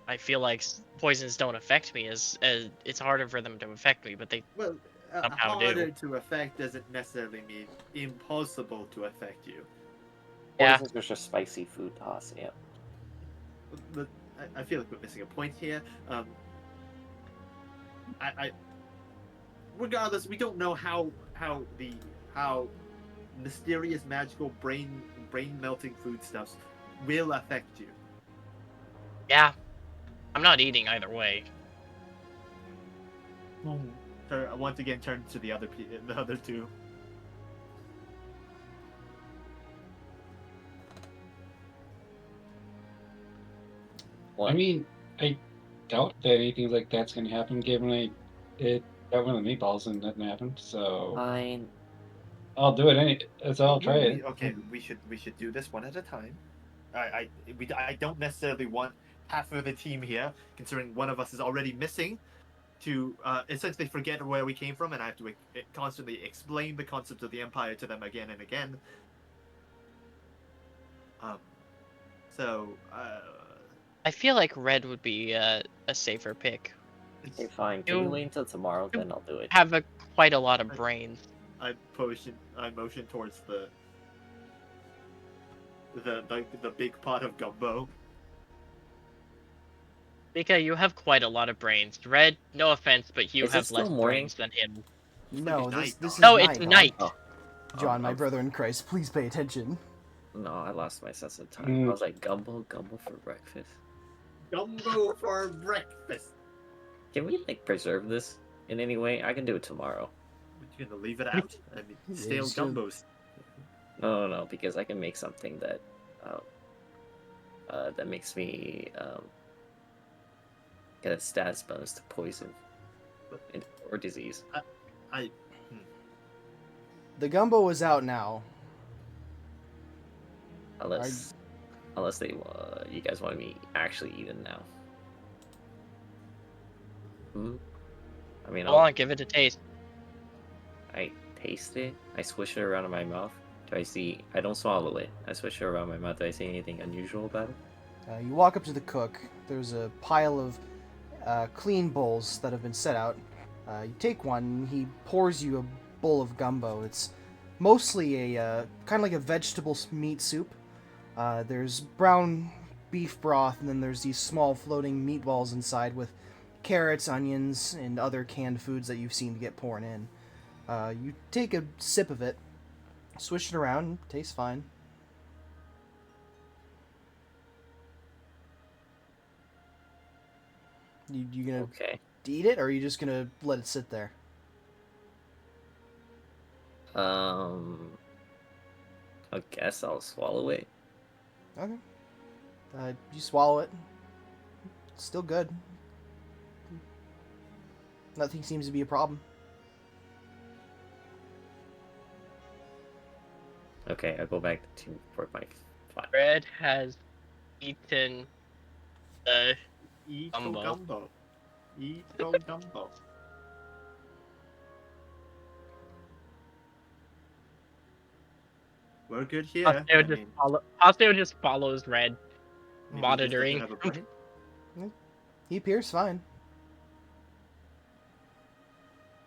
I feel like poisons don't affect me as it's harder for them to affect me, but they Well, somehow do. harder to affect doesn't necessarily mean impossible to affect you. Yeah. Poisons are just spicy food toss, yeah. But I feel like we're missing a point here. Regardless, we don't know how mysterious magical brain melting foodstuffs will affect you. Yeah. I'm not eating either way. So once again, turn to the other two. What? I mean, I doubt that anything like that's gonna happen, given it got one of the meatballs and nothing happened. So Fine. I'll do it I'll try it. Okay, we should do this one at a time. I don't necessarily want half of the team here, considering one of us is already missing, to essentially forget where we came from, and I have to constantly explain the concept of the Empire to them again and again. So I feel like red would be a safer pick. Okay, fine. Can we wait until tomorrow? Then I'll do it. Have quite a lot of brains. I motion towards the big pot of gumbo. Mika, you have quite a lot of brains. Red, no offense, but you Is it have still less morning? brains than him. No, like a this night, is No, night. it's night. Oh. John, my I'm- brother in Christ, please pay attention. No, I lost my sense of time. I was like, gumbo for breakfast. Gumbo for breakfast. Can we like preserve this in any way? I can do it tomorrow. You're gonna leave it out? I mean, Yeah, stale you should. gumbos. No, because I can make something that, that makes me get a stats bonus to poison or disease. The gumbo is out now. Unless they you guys want me actually eat it now. I mean, Go on, give it a taste. I taste it. I swish it around in my mouth. I don't swallow it. I swish it around my mouth. Do I see anything unusual about it? You walk up to the cook. There's a pile of clean bowls that have been set out. You take one, and he pours you a bowl of gumbo. It's mostly a kind of like a vegetable meat soup. There's brown beef broth, and then there's these small floating meatballs inside with carrots, onions, and other canned foods that you've seen to get poured in. You take a sip of it, swish it around, tastes fine. You gonna Okay. eat it, or are you just gonna let it sit there? I guess I'll swallow it. Okay. You swallow it. It's still good. Nothing seems to be a problem. Okay, I'll go back to report my file. Red has eaten the Ito Gumbo. gumbo. Ito gumbo. We're good here. Hosteo just follows Red, maybe he just doesn't monitoring. have a brain. He appears fine.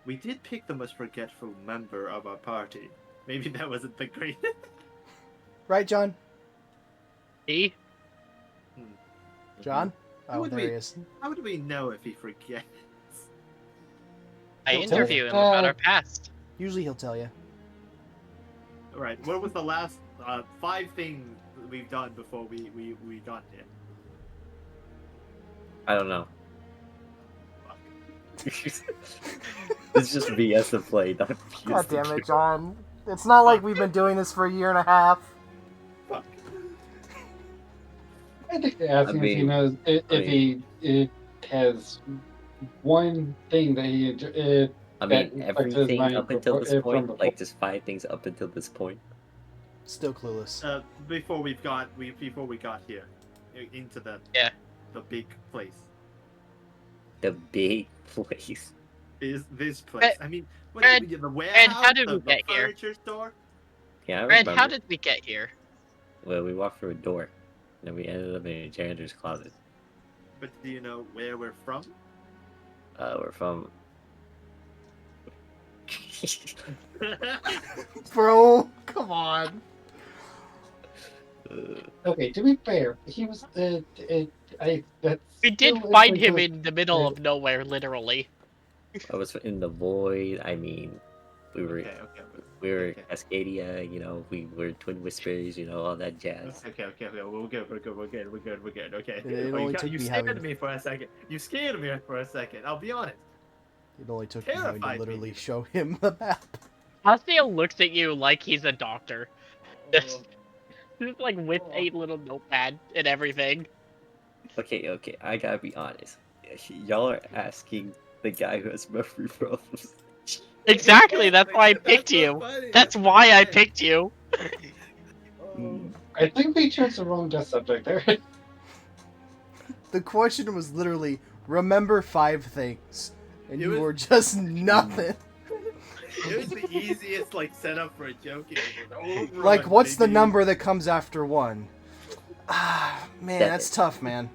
We did pick the most forgetful member of our party. Maybe that wasn't the greatest. Right, John? See? John? How Oh, would there we- he is. How would we know if he forgets? I He'll tell interview us. him about our past. Usually he'll tell you. All right. What was the last 5 things we've done before we got here? I don't know. Fuck. It's just BS to play, not God damn it, John. It's not like we've been doing this for a year and a half. Fuck. I think they asked him if he knows if he has one thing that he I mean, that affects his everything mind up until this from point, before. like just 5 things up until this point. Still clueless. Before we got here, into the big place. The big place. Is this place? I mean, what Red, the warehouse? how did we the get here? furniture store? Yeah, I Red, remember. how did we get here? Well, we walked through a door, and then we ended up in a janitor's closet. But do you know where we're from? We're from. Bro, come on. Okay, to be fair, he was that's We did still find isn't him good. in the middle of nowhere, literally. I was in the void. I mean, we were Okay. Okay. Cascadia. You know, we were Twin Whispers. You know, all that jazz. Okay. We're good. Okay. It only took you me scared having- me for a second. You scared me for a second. I'll be honest. It only took me having to Terrified me. literally show him the map. Hosteo looks at you like he's a doctor. Just, Oh, just like with a little notepad and everything. Okay. I gotta be honest. Y'all are asking the guy who has memory problems. Exactly, that's why I picked so you. funny. That's why I picked you. Oh. I think we chose the wrong test subject there. The question was literally, remember 5 things. And It you was- were just nothing. It was the easiest setup for a joke. Like, what's the number that comes after 1? Ah, man, that's tough, man.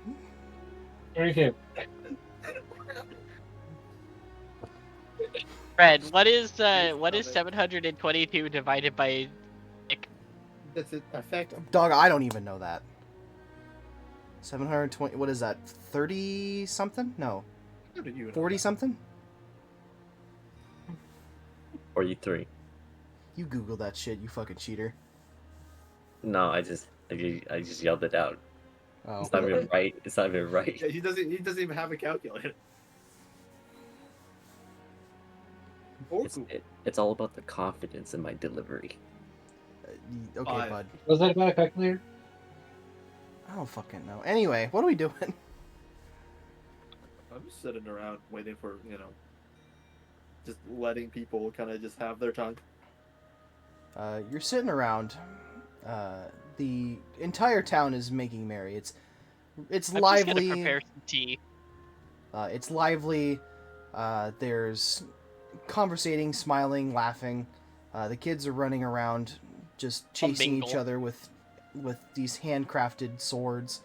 32. Fred, what is 722 divided by? That's an effect. Dog, I don't even know that. 720, what is that? 30 something? No, How did you know 40 that? something? 43. You Google that shit, you fucking cheater. No, I just yelled it out. Oh. It's not even right. It's not even right. Yeah, he doesn't even have a calculator. It's all about the confidence in my delivery. Okay, 5. bud. Was that about a calculator? I don't fucking know. Anyway, what are we doing? I'm just sitting around waiting for, just letting people kind of just have their time. You're sitting around. The entire town is making merry. It's I'm just gonna lively. prepare some tea. It's lively. There's conversating, smiling, laughing. The kids are running around, just chasing each bingle. other with these handcrafted swords.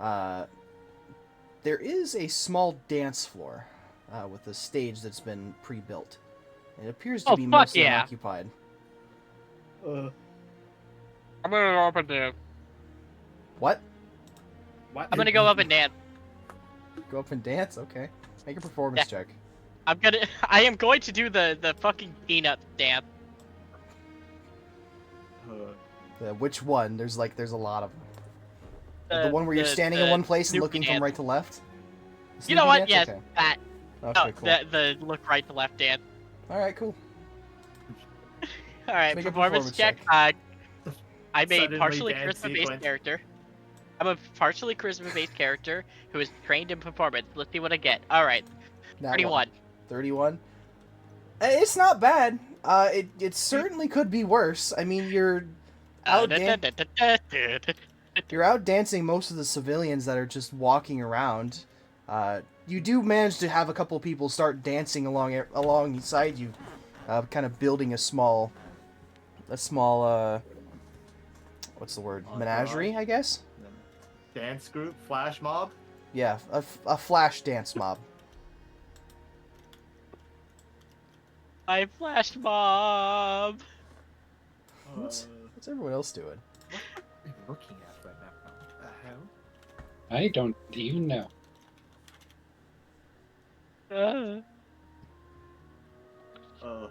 There is a small dance floor with a stage that's been pre-built. It appears to Oh, be fuck mostly yeah. unoccupied. I'm gonna open the. What? What? I'm gonna go up and dance. Go up and dance? Okay. Make a performance check. I am going to do the fucking peanut dance. Which one? There's a lot of them. The one where you're the- standing the in one place and Snoopy looking from dance. right to left? The You know Snoopy what? dance? Yes, Okay. that. Okay, No, cool. the look right to left dance. Alright, cool. All right, Make a performance performance check. check. I'm a Suddenly partially dance charisma-based sequence. character. I'm a partially charisma-based character who is trained in performance. Let's see what I get. All right, That 31. 31? It's not bad. It certainly could be worse. I mean, you're out you're out dancing most of the civilians that are just walking around. You do manage to have a couple people start dancing alongside you, kind of building a small what's the word? Entourage. Menagerie, I guess. Dance group, flash mob. Yeah, a flash dance mob. I flash mob. What's everyone else doing? What are you looking at right now? What the hell? I don't even know. Uh, Uh,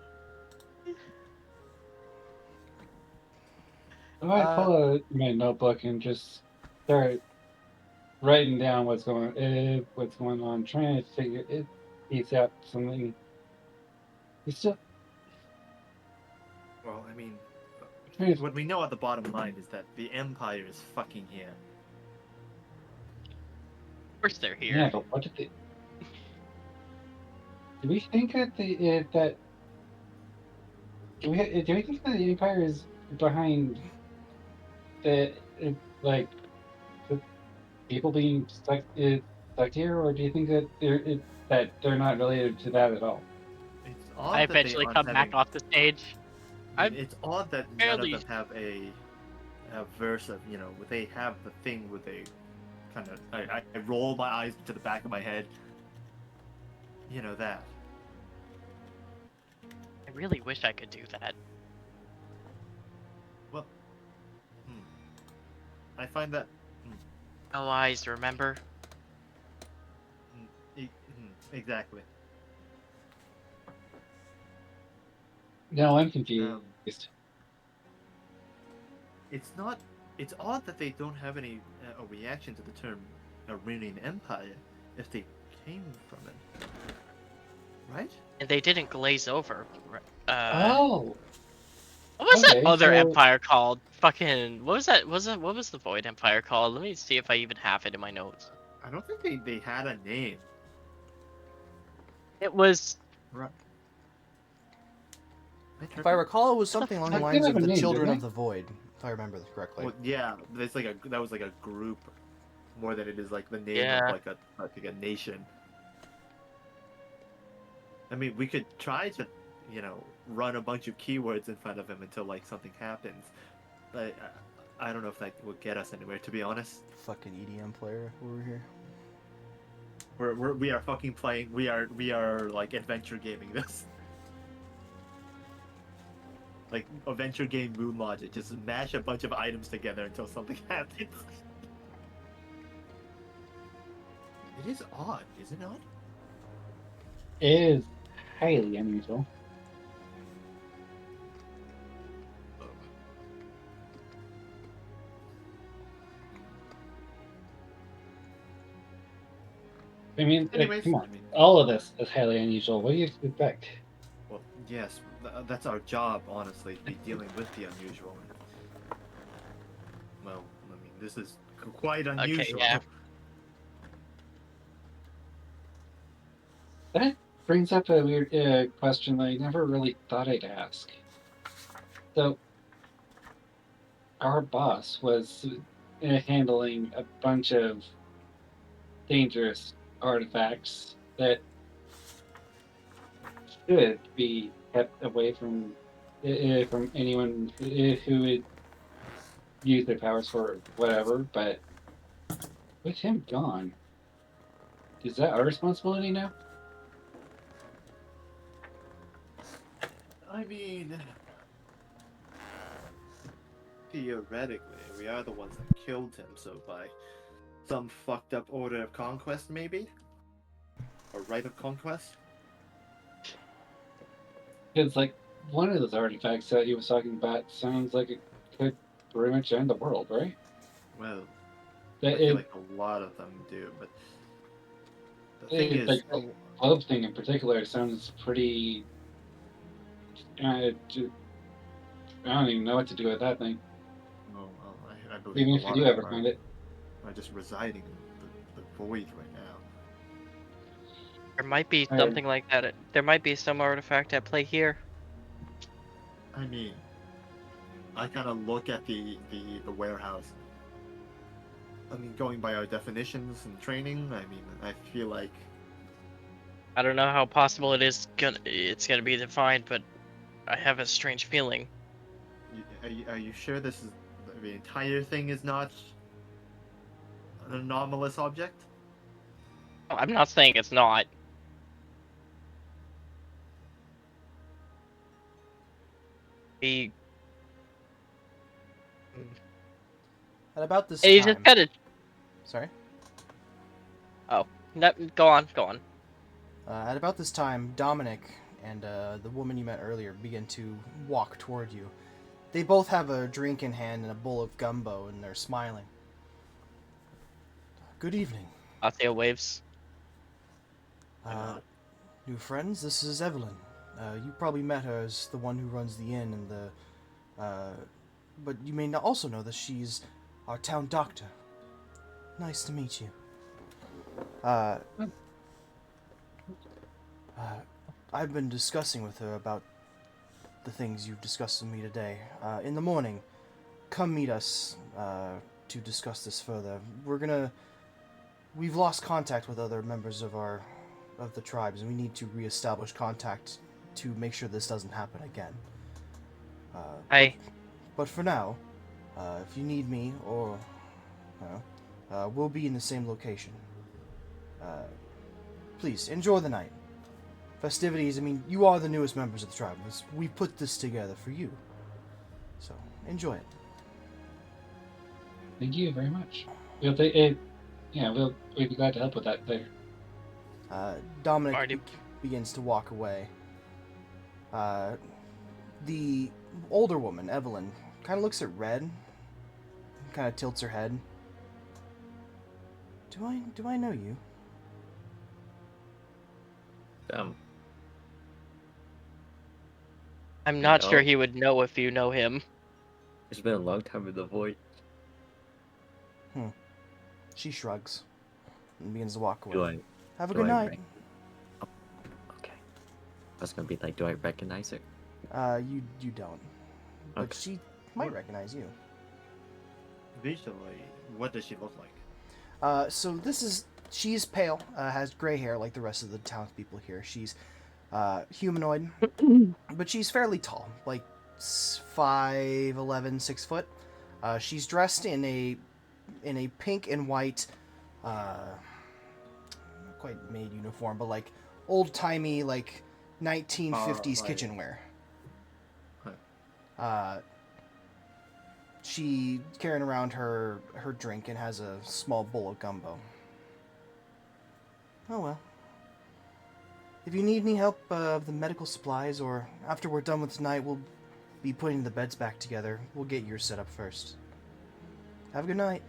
I might pull out my notebook and just start writing down what's going on, trying to figure it piece out something. It's still Well, I mean, trying to, what we know at the bottom line is that the Empire is fucking here. of course they're here. yeah, but what did they? Do we think that that do we think that the Empire is behind the like the people being stuck here, or do you think that they're not related to that at all? It's odd I that they eventually aren't come back having- off the stage. I mean, it's odd that none of barely- them have a verse of, you know, they have the thing with a kind of. I roll my eyes to the back of my head. You know that. I really wish I could do that. Well, I find that. No eyes, remember? Exactly. No, I'm confused. It's not. It's odd that they don't have any a reaction to the term Iranian Empire if they came from it, right? And they didn't glaze over. Oh, What was that okay, other so- empire called? Fucking, what was that? What was the Void Empire called? Let me see if I even have it in my notes. I don't think they had a name. It was. Right. If I recall, it was something along the fuck? lines They of have a the name, Children didn't of the Void, if I remember this correctly. Well, yeah, it's like that was like a group more than it is like the name Yeah. of like a nation. I mean, we could try to, you know, run a bunch of keywords in front of him until like something happens, but I don't know if that will get us anywhere. To be honest, Fucking EDM player over here. we are fucking playing. We are like adventure gaming this. Like adventure game moon logic, just mash a bunch of items together until something happens. It is odd, isn't it odd? it is highly unusual. I mean, Anyways, come I on. mean, All of this is highly unusual. What do you expect? well, yes, that's our job, honestly, to be dealing with the unusual. Well, I mean, this is quite unusual. yeah. That brings up a weird question that I never really thought I'd ask. So, our boss was handling a bunch of dangerous artifacts that should be kept away from anyone who would use their powers for whatever. But with him gone, is that our responsibility now? I mean, theoretically, we are the ones that killed him, so by some fucked up order of conquest, maybe? Or right of conquest? Because like one of those artifacts that he was talking about sounds like it could pretty much end the world, right? Well, That I feel it, like a lot of them do, but the thing it, is, like, the glove thing in particular sounds pretty. I don't even know what to do with that thing. well, I believe Even a if you lot do of ever them find it. are just residing in the void right now. There might be I- something like that. There might be some artifact at play here. I mean, I kind of look at the warehouse. I mean, going by our definitions and training, I mean, I feel like I don't know how possible it's gonna be defined, but I have a strange feeling. are you sure this is the entire thing is not an anomalous object? I'm not saying it's not. He At about this He time, just kind of. sorry. Oh, no, go on. At about this time, Dominic and the woman you met earlier begin to walk toward you. They both have a drink in hand and a bowl of gumbo, and they're smiling. Good evening. Theo waves. New friends, this is Evelyn. You probably met her as the one who runs the inn and but you may also know that she's our town doctor. Nice to meet you. I've been discussing with her about the things you've discussed with me today. In the morning, come meet us to discuss this further. We've lost contact with other members of the tribes, and we need to reestablish contact to make sure this doesn't happen again. But for now, if you need me or we'll be in the same location. Please enjoy the night. Festivities, I mean, you are the newest members of the tribe. We put this together for you. So, enjoy it. Thank you very much. We'll we'd be glad to help with that later. Dominic begins to walk away. The older woman, Evelyn, kind of looks at Red, kind of tilts her head. Do I know you? I'm not No. sure he would know if you know him. It's been a long time in the void. She shrugs and begins to walk away. Do I? Have a do good I night. Okay. I was gonna be like, do I recognize her? You don't. But Okay. she might recognize you. Visually, what does she look like? She's pale, has gray hair like the rest of the townspeople here. She's humanoid, but she's fairly tall, like 5'11", 6 foot. She's dressed in a pink and white, not quite maid uniform, but like old timey, like 1950s Right. kitchenware. She carrying around her drink and has a small bowl of gumbo. Oh well. If you need any help of the medical supplies, or after we're done with tonight, we'll be putting the beds back together. We'll get yours set up first. Have a good night.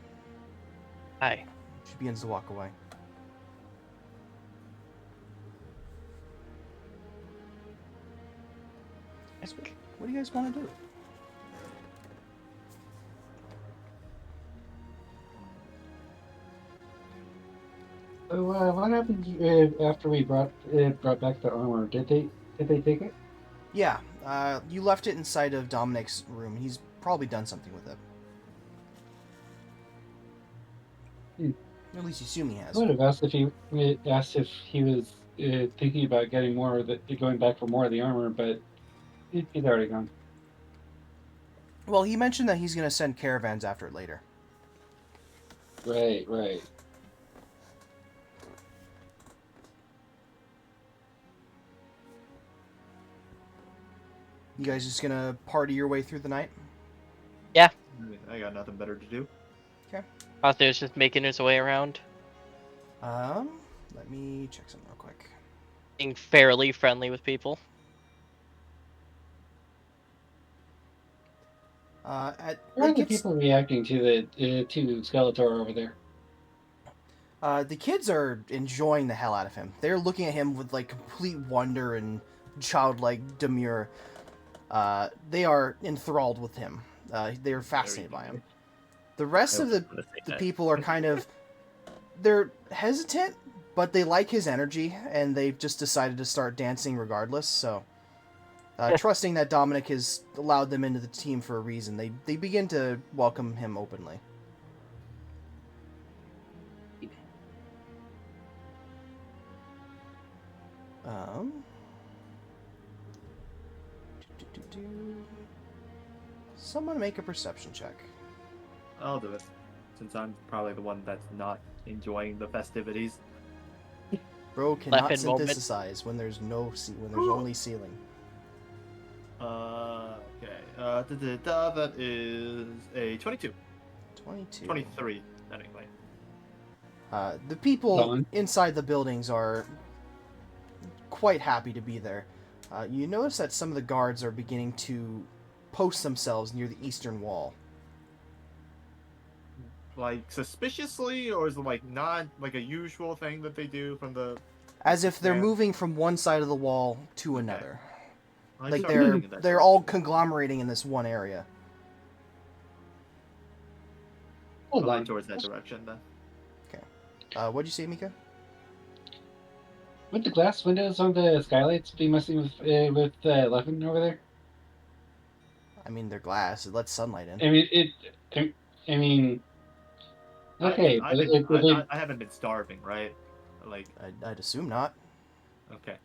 Hi. She begins to walk away. What do you guys want to do? So, what happened after we brought back the armor? Did they take it? Yeah, you left it inside of Dominic's room. He's probably done something with it. At least you assume he has. I would have asked if he was thinking about getting more of going back for more of the armor, but he's already gone. Well, he mentioned that he's going to send caravans after it later. Right. You guys just going to party your way through the night? I got nothing better to do. Theo's just making his way around, Let me check something real quick. being fairly friendly with people. How are the people reacting to Skeletor over there? The kids are enjoying the hell out of him. They're looking at him with like complete wonder and childlike demure. They are enthralled with him. They're fascinated by him. The rest of the people are kind of, they're hesitant, but they like his energy, and they've just decided to start dancing regardless. So, trusting that Dominic has allowed them into the team for a reason, they begin to welcome him openly. Someone make a perception check. I'll do it, since I'm probably the one that's not enjoying the festivities. Bro cannot Leffen moment. synthesize when there's when there's only ceiling. Okay. That is a 22. 22. 23, technically. The people Done. inside the buildings are quite happy to be there. You notice that some of the guards are beginning to post themselves near the eastern wall. Like, suspiciously, or is it, like, not, like, a usual thing that they do from the... As if they're Yeah. moving from one side of the wall to Okay. another. I Like start they're moving in that they're all direction. conglomerating in this one area. I'll Hold run on. towards that direction, then. What'd you say, Mika? Would the glass windows on the skylights be messing with Leffen over there? I mean, they're glass. It lets sunlight in. I mean, I mean, okay, but I haven't been starving, right? Like, I'd assume not. okay.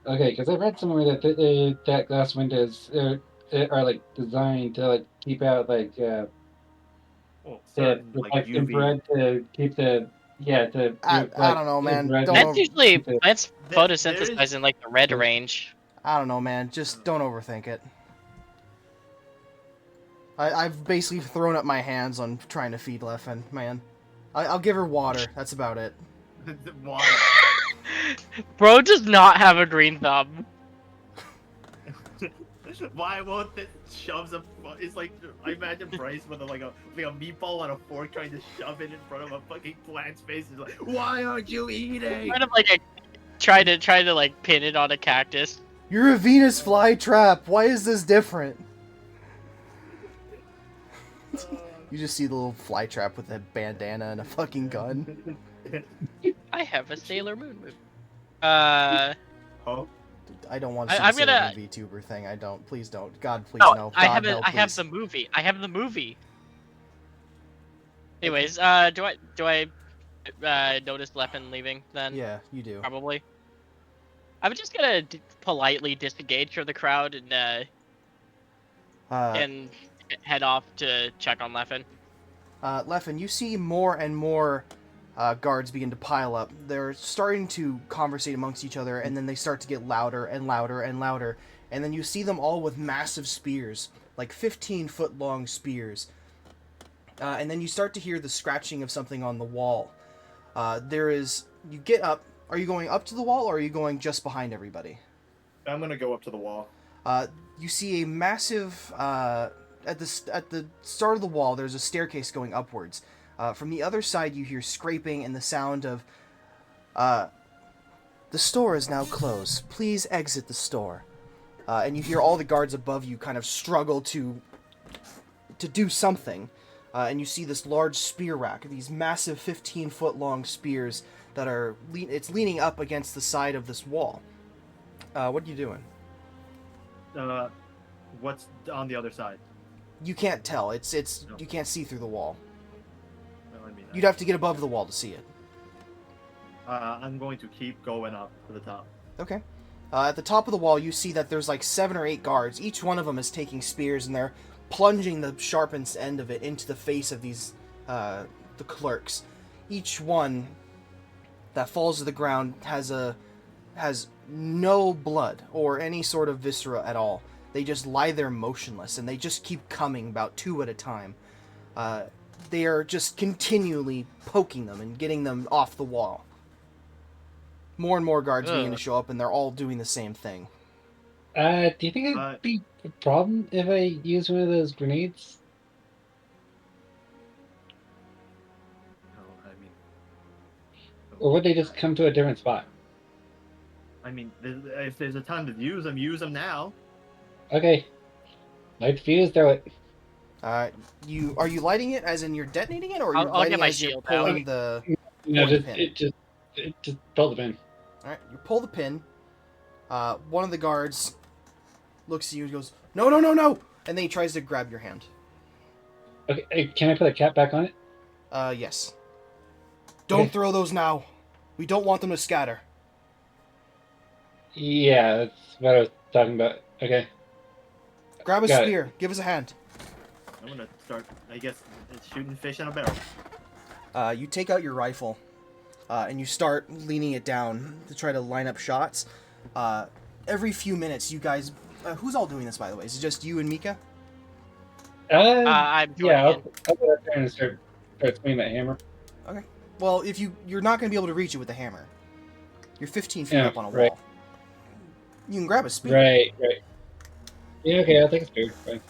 okay, because I read somewhere that that glass windows are like designed to like keep out like Well, to certain, like, reflect UV... infrared to keep the to I reflect don't know, man. infrared Don't to That's usually keep it- that's There- photosynthesized in like the red range. I don't know, man. Just don't overthink it. I've basically thrown up my hands on trying to feed Leffen, man. I'll give her water. That's about it. Water. Bro does not have a green thumb. Why won't it shoves a... It's like, I imagine Bryce with like a meatball on a fork trying to shove it in front of a fucking plant's face. He's like, why aren't you eating? Kind of like a try to like pin it on a cactus. You're a Venus flytrap. Why is this different? You just see the little flytrap with a bandana and a fucking gun. I have a Sailor Moon movie. Oh, I don't want to see I'm the Sailor gonna- Moon VTuber thing. I don't. Please don't. God, please No, no. God, I have no, I have please. the movie. I have the movie. Anyways, do I notice Leffen leaving then? Yeah, you do. Probably. I'm just gonna politely disengage from the crowd and head off to check on Leffen. Leffen, you see more and more guards begin to pile up. They're starting to conversate amongst each other, and then they start to get louder and louder and louder. And then you see them all with massive spears, like 15-foot long spears. And then you start to hear the scratching of something on the wall. You get up. Are you going up to the wall, or are you going just behind everybody? I'm gonna go up to the wall. You see a massive... at the start of the wall, there's a staircase going upwards. From the other side, you hear scraping and the sound of... the store is now closed. Please exit the store. And you hear all the guards above you kind of struggle to do something. And you see this large spear rack, these massive 15-foot long spears that are... It's leaning up against the side of this wall. What are you doing? What's on the other side? You can't tell. It's No. You can't see through the wall. No, I mean, You'd have to get above the wall to see it. I'm going to keep going up to the top. Okay. At the top of the wall, you see that there's like 7 or 8 guards. Each one of them is taking spears, and they're plunging the sharpened end of it into the face of these the clerks. Each one that falls to the ground has no blood or any sort of viscera at all. They just lie there motionless, and they just keep coming about 2 at a time. They are just continually poking them and getting them off the wall. More and more guards begin to show up, and they're all doing the same thing. Do you think it'd be a problem if I use one of those grenades? No, I mean... Or would they just come to a different spot? I mean, if there's a time to use them now. Okay. Light the fuse, throw it. Are you lighting it as in you're detonating it, or are you I'll lighting get it my as you're shield pulling out. the... No, Pull the pin. just pull the pin. Alright, you pull the pin. One of the guards looks at you and goes, "No, no, no, no!" And then he tries to grab your hand. Okay, hey, can I put a cap back on it? Yes. Don't Okay. throw those now. We don't want them to scatter. Yeah, that's what I was talking about. Okay. Grab a Got it. spear. Give us a hand. I'm gonna start, I guess, shooting fish in a barrel. You take out your rifle, and you start leaning it down to try to line up shots. Every few minutes, you guys... who's all doing this, by the way? Is it just you and Mika? I'm joining Yeah, in. I'll go up there and start swinging that hammer. Okay. Well, you're not going to be able to reach it with the hammer. You're 15 feet Yeah, up on a right. wall. You can grab a spear. Right. Yeah, okay, I'll take a spear. Fine.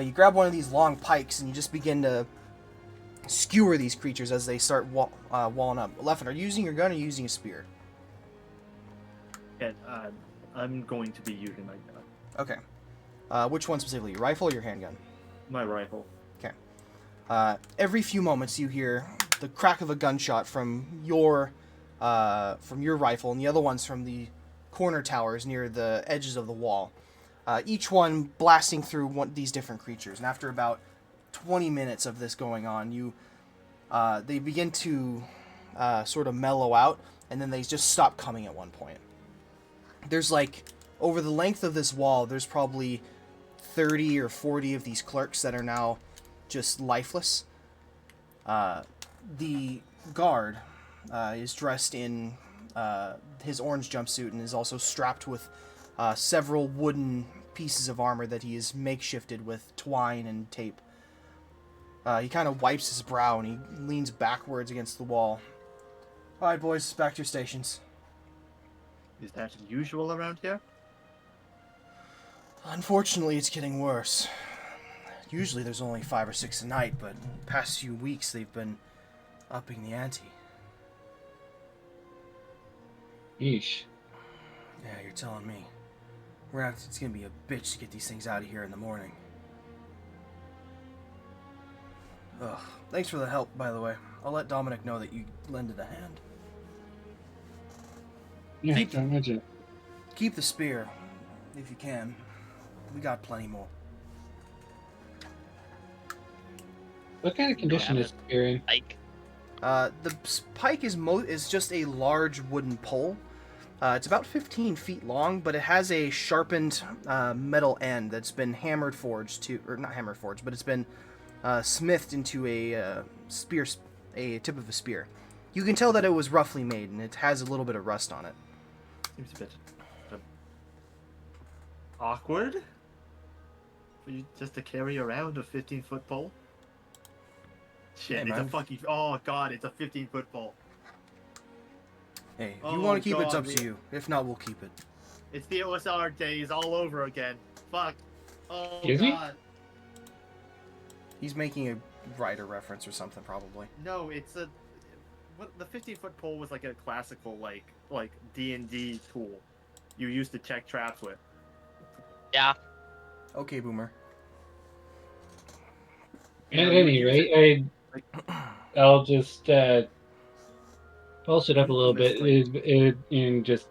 You grab one of these long pikes and you just begin to skewer these creatures as they start walling up. Leffen, are you using your gun or are you using a spear? And I'm going to be using my gun. Okay. Which one specifically? Your rifle or your handgun? My rifle. Every few moments you hear the crack of a gunshot from your rifle, and the other ones from the corner towers near the edges of the wall. Each one blasting through these different creatures. And after about 20 minutes of this going on, they begin to sort of mellow out, and then they just stop coming at one point. There's over the length of this wall, there's probably 30 or 40 of these clerks that are now just lifeless. The guard is dressed in his orange jumpsuit and is also strapped with several wooden pieces of armor that he has makeshifted with twine and tape. He kind of wipes his brow and he leans backwards against the wall. All right, boys, back to your stations. Is that usual around here? Unfortunately, it's getting worse. Usually there's only 5 or 6 a night, but in the past few weeks they've been upping the ante. Yeesh. Yeah, you're telling me. It's gonna be a bitch to get these things out of here in the morning. Ugh. Thanks for the help, by the way. I'll let Dominic know that you lended a hand. Yeah, I can imagine. Keep the spear, if you can. We got plenty more. What kind of condition is spear in? Like, The pike is just a large wooden pole. It's about 15 feet long, but it has a sharpened metal end that's been hammered forged to, or not hammered forged, but it's been smithed into a spear, a tip of a spear. You can tell that it was roughly made, and it has a little bit of rust on it. Seems a bit awkward for you just to carry around a 15-foot pole. Shit, Hey, it's man. a fucking... Oh, God, it's a 15-foot pole. Hey, if Oh, you want to keep it, it's God, up to you. If not, we'll keep it. It's the OSR days all over again. Fuck. Oh, Excuse me? God. He's making a Rider reference or something, probably. No, it's a... What, the 15-foot pole was like a classical, like D&D tool you used to check traps with. yeah. Okay, Boomer. You At know, you would any use rate, like- I'll just pulse it up a little bit Infamously. and just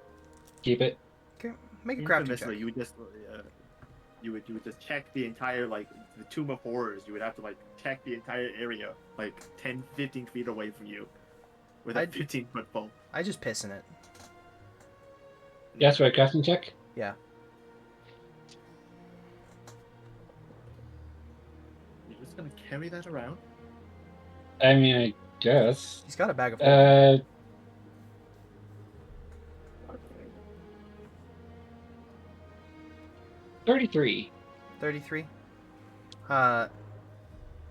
keep it. Okay, make a crafting Infamously, check. you would just you would just check the entire, like, the Tomb of Horrors. You would have to, like, check the entire area, like 10, 15 feet away from you, with a I'd- 15-foot pole. I just piss in it. Yes, for a crafting check. Yeah. You're just gonna carry that around? I mean, I guess. He's got a bag of 33. 33.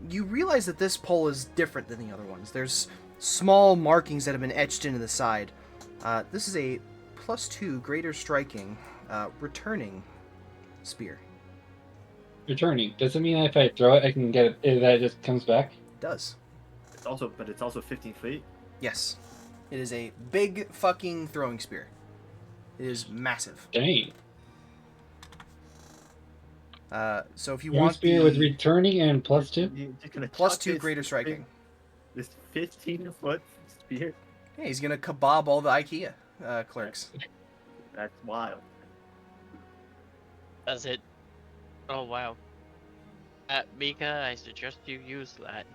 You realize that this pole is different than the other ones. There's small markings that have been etched into the side. This is a +2 greater striking, returning spear. Returning. Does it mean if I throw it, I can get it, that it just comes back? It does. But it's also 15 feet. Yes. It is a big fucking throwing spear. It is massive. Dang. So if you One want spear the with returning and +2? You're just gonna chuck +2 this greater big- striking. This 15-foot spear. Yeah, he's gonna kebab all the IKEA clerks. That's wild. Does it? Oh wow. Mika, I suggest you use that.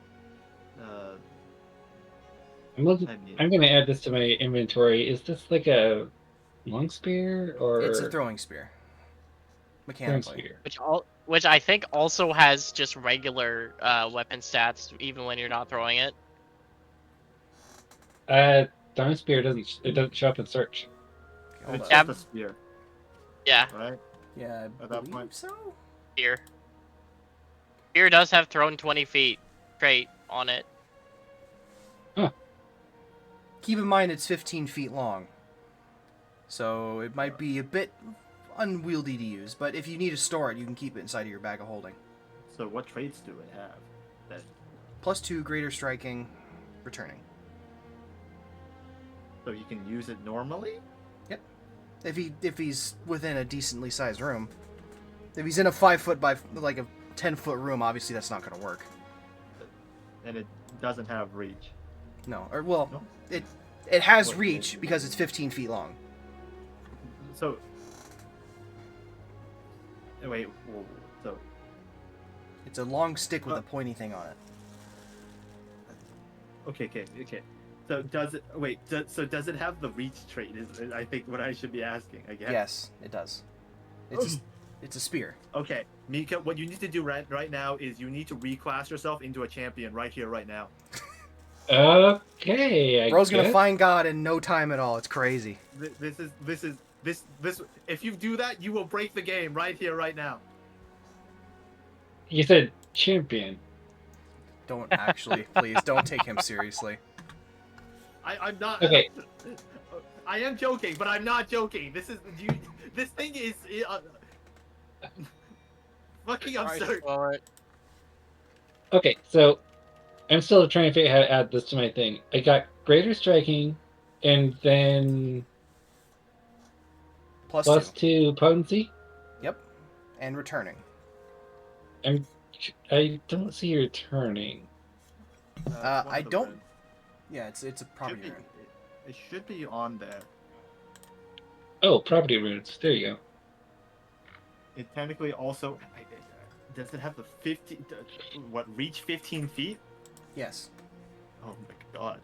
I'm looking. I mean, I'm gonna add this to my inventory. Is this like a long spear or It's a throwing spear. throwing Mechanically. spear? Which which I think also has just regular weapon stats, even when you're not throwing it. Diamond Spear doesn't show up in search. Okay, hold It's up. Yeah. just a spear, Yeah, right? Yeah, I At that believe point. so. here. Here does have thrown 20 feet trait on it. Keep in mind it's 15 feet long, so it might be a bit unwieldy to use. But if you need to store it, you can keep it inside of your bag of holding. So what traits do it have? That +2 greater striking, returning. so you can use it normally? If he's within a decently sized room. If he's in a 5 foot by like a 10-foot room, obviously that's not going to work. And it doesn't have reach. No, or well, No? it has What? reach because it's 15 feet long. So wait, whoa, so It's a long stick with a pointy thing on it. okay. So does it wait? Does it have the reach trait? Is I think what I should be asking. I guess. Yes, it does. It's a spear. Okay, Mika, what you need to do right now is you need to reclass yourself into a champion right here, right now. Okay, Bro's gonna guess. find God in no time at all. It's crazy. This. If you do that, you will break the game right here, right now. You said champion. Don't actually, please, don't take him seriously. I'm not. Okay. I am joking, but I'm not joking. This thing is fucking absurd. Okay, so I'm still trying to figure out how to add this to my thing. I got greater striking, and then Plus plus 2. 2 potency. Yep. And returning. I don't see returning. I don't. Yeah, it's a property rune. It should be on there. Oh, property runes. There you go. It technically also does it have the 50? What reach 15 feet? Yes. Oh my god.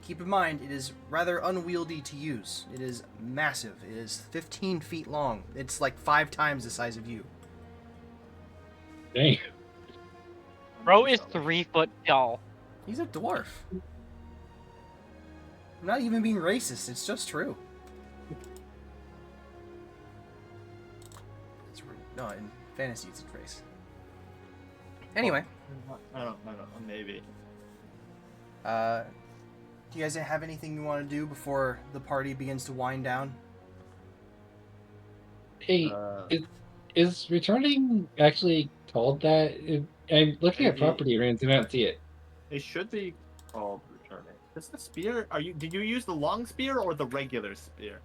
Keep in mind, it is rather unwieldy to use. It is massive. It is 15 feet long. It's like 5 times the size of you. Dang. Bro is 3 foot tall. He's a dwarf. I'm not even being racist. It's just true. No, in fantasy it's a race. Anyway, I don't know. Maybe. do you guys have anything you want to do before the party begins to wind down? Hey, is returning actually called that? I'm looking at Maybe. property runes and I don't see it. It should be called returning. Is the spear? Did you use the long spear or the regular spear?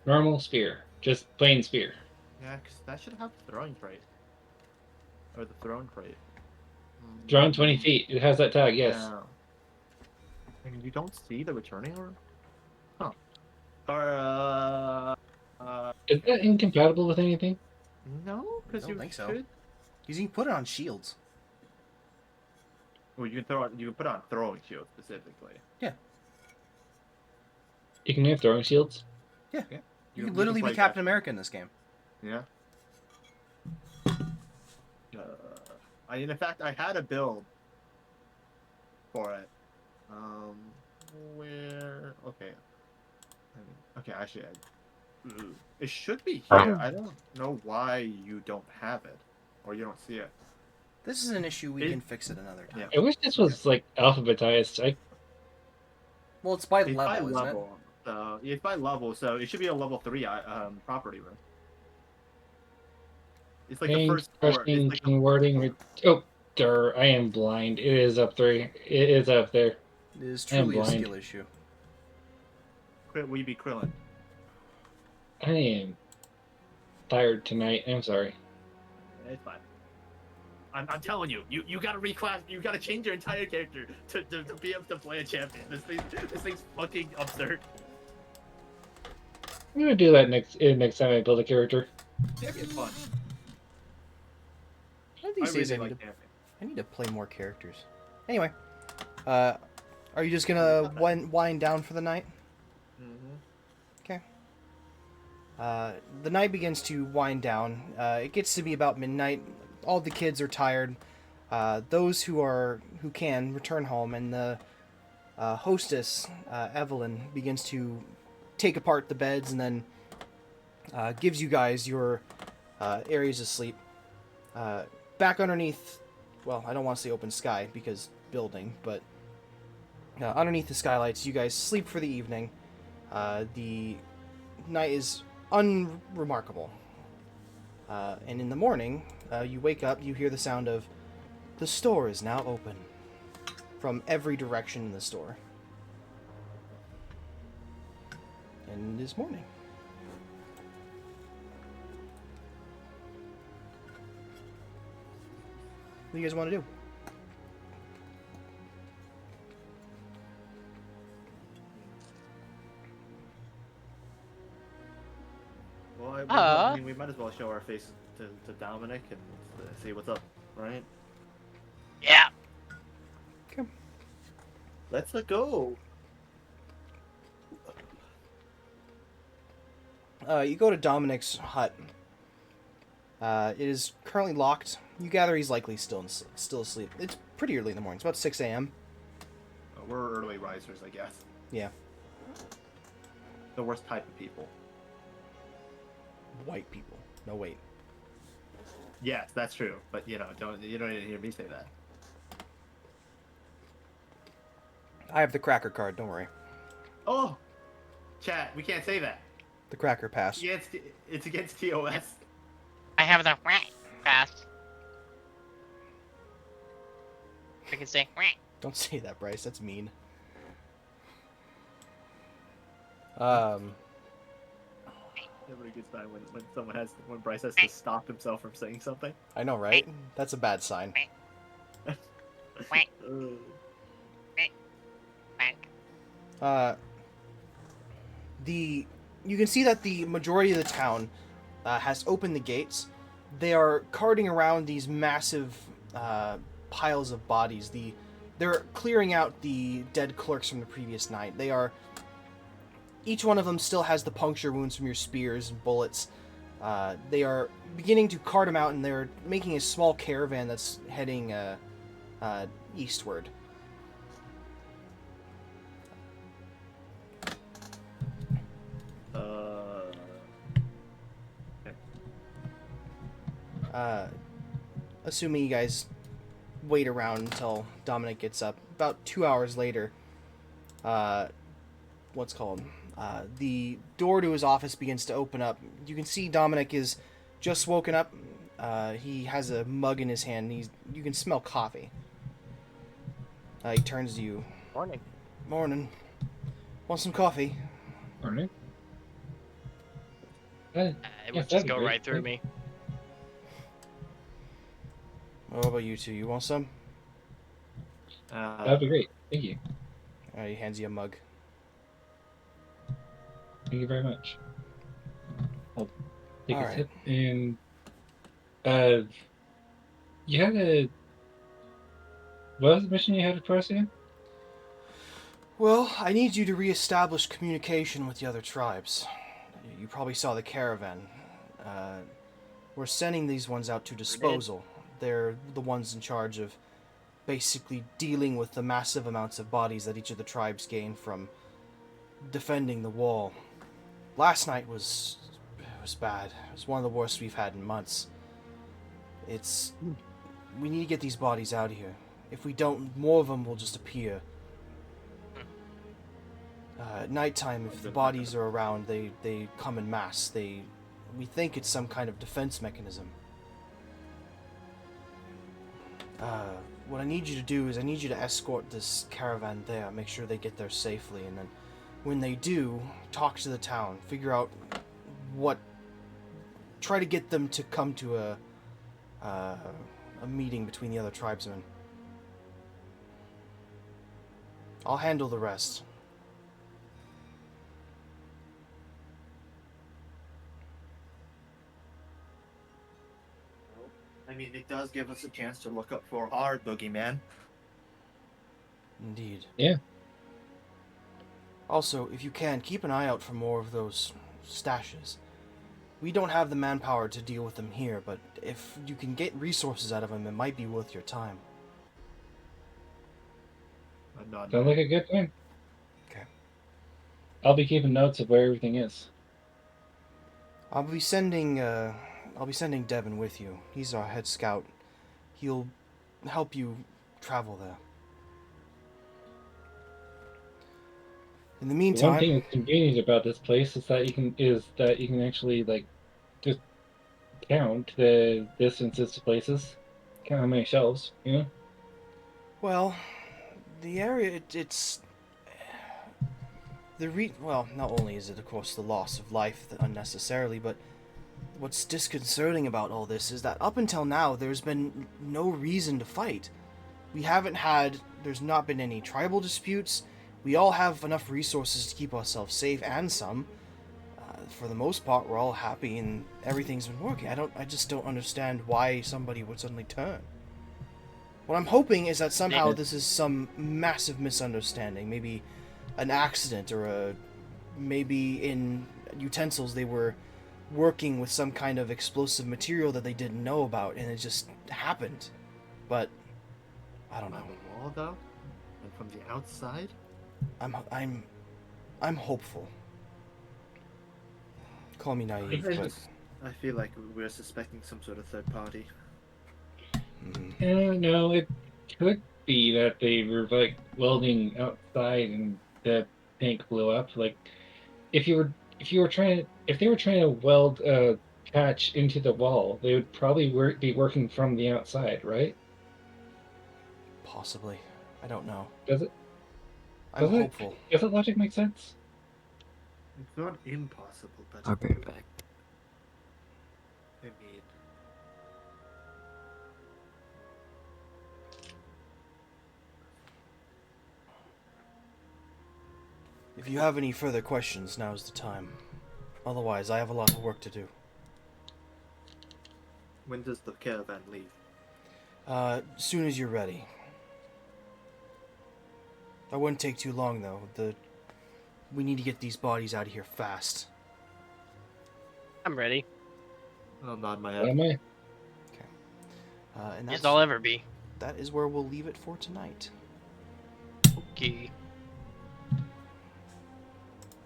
Normal spear, just plain spear. Yeah, because that should have the throwing trait. Or the throne trait. Drawn 20 feet. It has that tag. Yes. Yeah. And you don't see the returning or? Huh. Or Is that incompatible with anything? no, because I you don't think so. could. Because you can put it on shields. Well, you can throw it. You can put on throwing shield specifically. You can have throwing shields. Yeah. Yeah. You could literally be play Captain America in this game. Yeah. In fact, I had a build for it. Where? Okay. Okay, actually, it should be here. I don't know why you don't have it, or you don't see it. This is an issue we can fix at another time. Yeah. I wish this was like alphabetized. Well, it's by It's level, by isn't level. It's by level, so it should be a level 3 property room. It's like the Main first floor. questioning, It's like wording. Oh, I am blind. It is up there. It is up there. it? It is truly a blind. skill issue. will you be Krillin? I am tired tonight. I'm sorry. It's fine. I'm telling you, you gotta reclass. You gotta change your entire character to be able to play a champion. This thing's fucking absurd. I'm gonna do that next time I build a character. Champion's fun. One of these I days really I like need champion. I need to play more characters. Anyway, are you just gonna wind down for the night? Mm-hmm. Okay. The night begins to wind down. It gets to be about midnight. All the kids are tired. Those who can return home, and the hostess Evelyn begins to take apart the beds and then gives you guys your areas of sleep. Back underneath, well, I don't want to say open sky because building, but underneath the skylights, you guys sleep for the evening. The night is unremarkable. And in the morning, you wake up, you hear the sound of the store is now open from every direction in the store. And it is morning. What do you guys want to do? Well, I mean, we might as well show our face to Dominic and see what's up, right? Yeah. Let's go. You go to Dominic's hut. It is currently locked. You gather he's likely still asleep. It's pretty early in the morning. It's about 6 a.m. We're early risers, I guess. Yeah. The worst type of people. White people. No, wait. Yes, that's true. But you don't need to hear me say that. I have the cracker card, don't worry. Oh, chat. We can't say that. The cracker pass. It's against TOS. I have the pass. I can say. Don't say that, Bryce. That's mean. Nobody gets mad when Bryce has to stop himself from saying something. I know, right? That's a bad sign. You can see that the majority of the town has opened the gates. They are carting around these massive piles of bodies. They're clearing out the dead clerks from the previous night. Each one of them still has the puncture wounds from your spears and bullets. They are beginning to cart them out, and they're making a small caravan that's heading eastward. Assuming you guys wait around until Dominic gets up. About 2 hours later, the door to his office begins to open up. You can see Dominic is just woken up. He has a mug in his hand. You can smell coffee. He turns to you. Morning. Morning. Want some coffee? Morning. It would just go right through me. What about you two? You want some? That'd be great. Thank you. He hands you a mug. Thank you very much. I'll take All a right. sip. And you had what was the mission you had for us again? Well, I need you to reestablish communication with the other tribes. You probably saw the caravan. We're sending these ones out to disposal. They're the ones in charge of basically dealing with the massive amounts of bodies that each of the tribes gain from defending the wall. Last night was bad. It was one of the worst we've had in months. We need to get these bodies out of here. If we don't, more of them will just appear. At nighttime, if the bodies are around, they come in mass. We think it's some kind of defense mechanism. What I need you to do is I need you to escort this caravan there, make sure they get there safely, and then when they do, talk to the town, figure out try to get them to come to a meeting between the other tribesmen. I'll handle the rest. I mean, it does give us a chance to look up for our boogeyman. Indeed. Yeah. Also, if you can, keep an eye out for more of those stashes. We don't have the manpower to deal with them here, but if you can get resources out of them, it might be worth your time. I'm not. Sounds like a good plan. Okay. I'll be keeping notes of where everything is. I'll be sending Devin with you. He's our head scout. He'll help you travel there. In the The one meantime, thing that's convenient about this place is that you can actually like just count the distances to places, count how many shelves, you know. well, the area it's well, not only is it of course the loss of life unnecessarily, but what's disconcerting about all this is that up until now there's been no reason to fight. There's not been any tribal disputes. We all have enough resources to keep ourselves safe, and some. For the most part, we're all happy and everything's been working. I just don't understand why somebody would suddenly turn. What I'm hoping is that somehow this is some massive misunderstanding, maybe an accident, or maybe in utensils they were working with some kind of explosive material that they didn't know about, and it just happened. But I don't On know. the wall, though, and from the outside. I'm hopeful. Call me naive, but I feel like we're suspecting some sort of third party. No, it could be that they were like welding outside and the tank blew up. Like if they were trying to weld a patch into the wall, they would probably be working from the outside, right? possibly. I don't know. Does it? I'm hopeful. Does that logic make sense? It's not impossible, but I'll be right back. I mean, If you have any further questions, now's the time. Otherwise, I have a lot of work to do. when does the caravan leave? Soon as you're ready. That wouldn't take too long, though. We need to get these bodies out of here fast. I'm ready. I'll nod my Am head. I? And Yes, I'll ever be. that is where we'll leave it for tonight. Okay.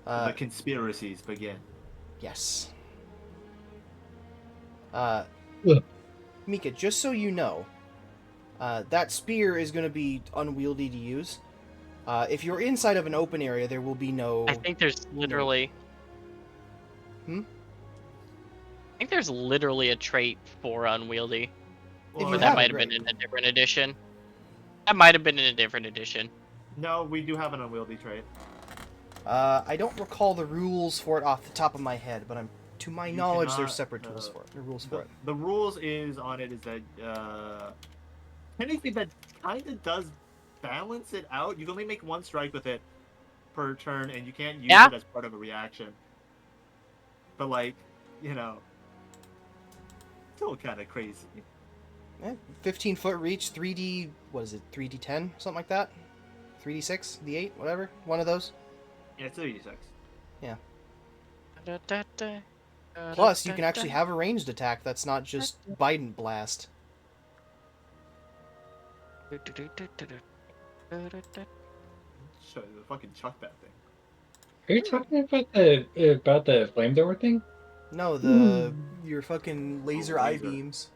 The conspiracies begin. Yes. Look. Mika, just so you know, that spear is going to be unwieldy to use. If you're inside of an open area, there will be no... I think there's literally. Hmm? I think there's literally a trait for unwieldy. If you But have that it, might have been great. in a different edition. That might have been in a different edition. No, we do have an unwieldy trait. I don't recall the rules for it off the top of my head, but to my You knowledge, cannot, there's separate tools for it. Or rules for it. The rules is on it is that anything that kind of does balance it out. You can only make one strike with it per turn, and you can't use Yeah? it as part of a reaction. But like, you know, still kind of crazy. 15-foot reach, 3D... What is it? 3D10? Something like that? 3D6? D8? Whatever? One of those? Yeah, it's 36. Plus, you can actually have a ranged attack that's not just bite and blast. Show you, fucking chuck that thing. Are you talking about the flamethrower thing? No, your fucking laser eye laser. beams.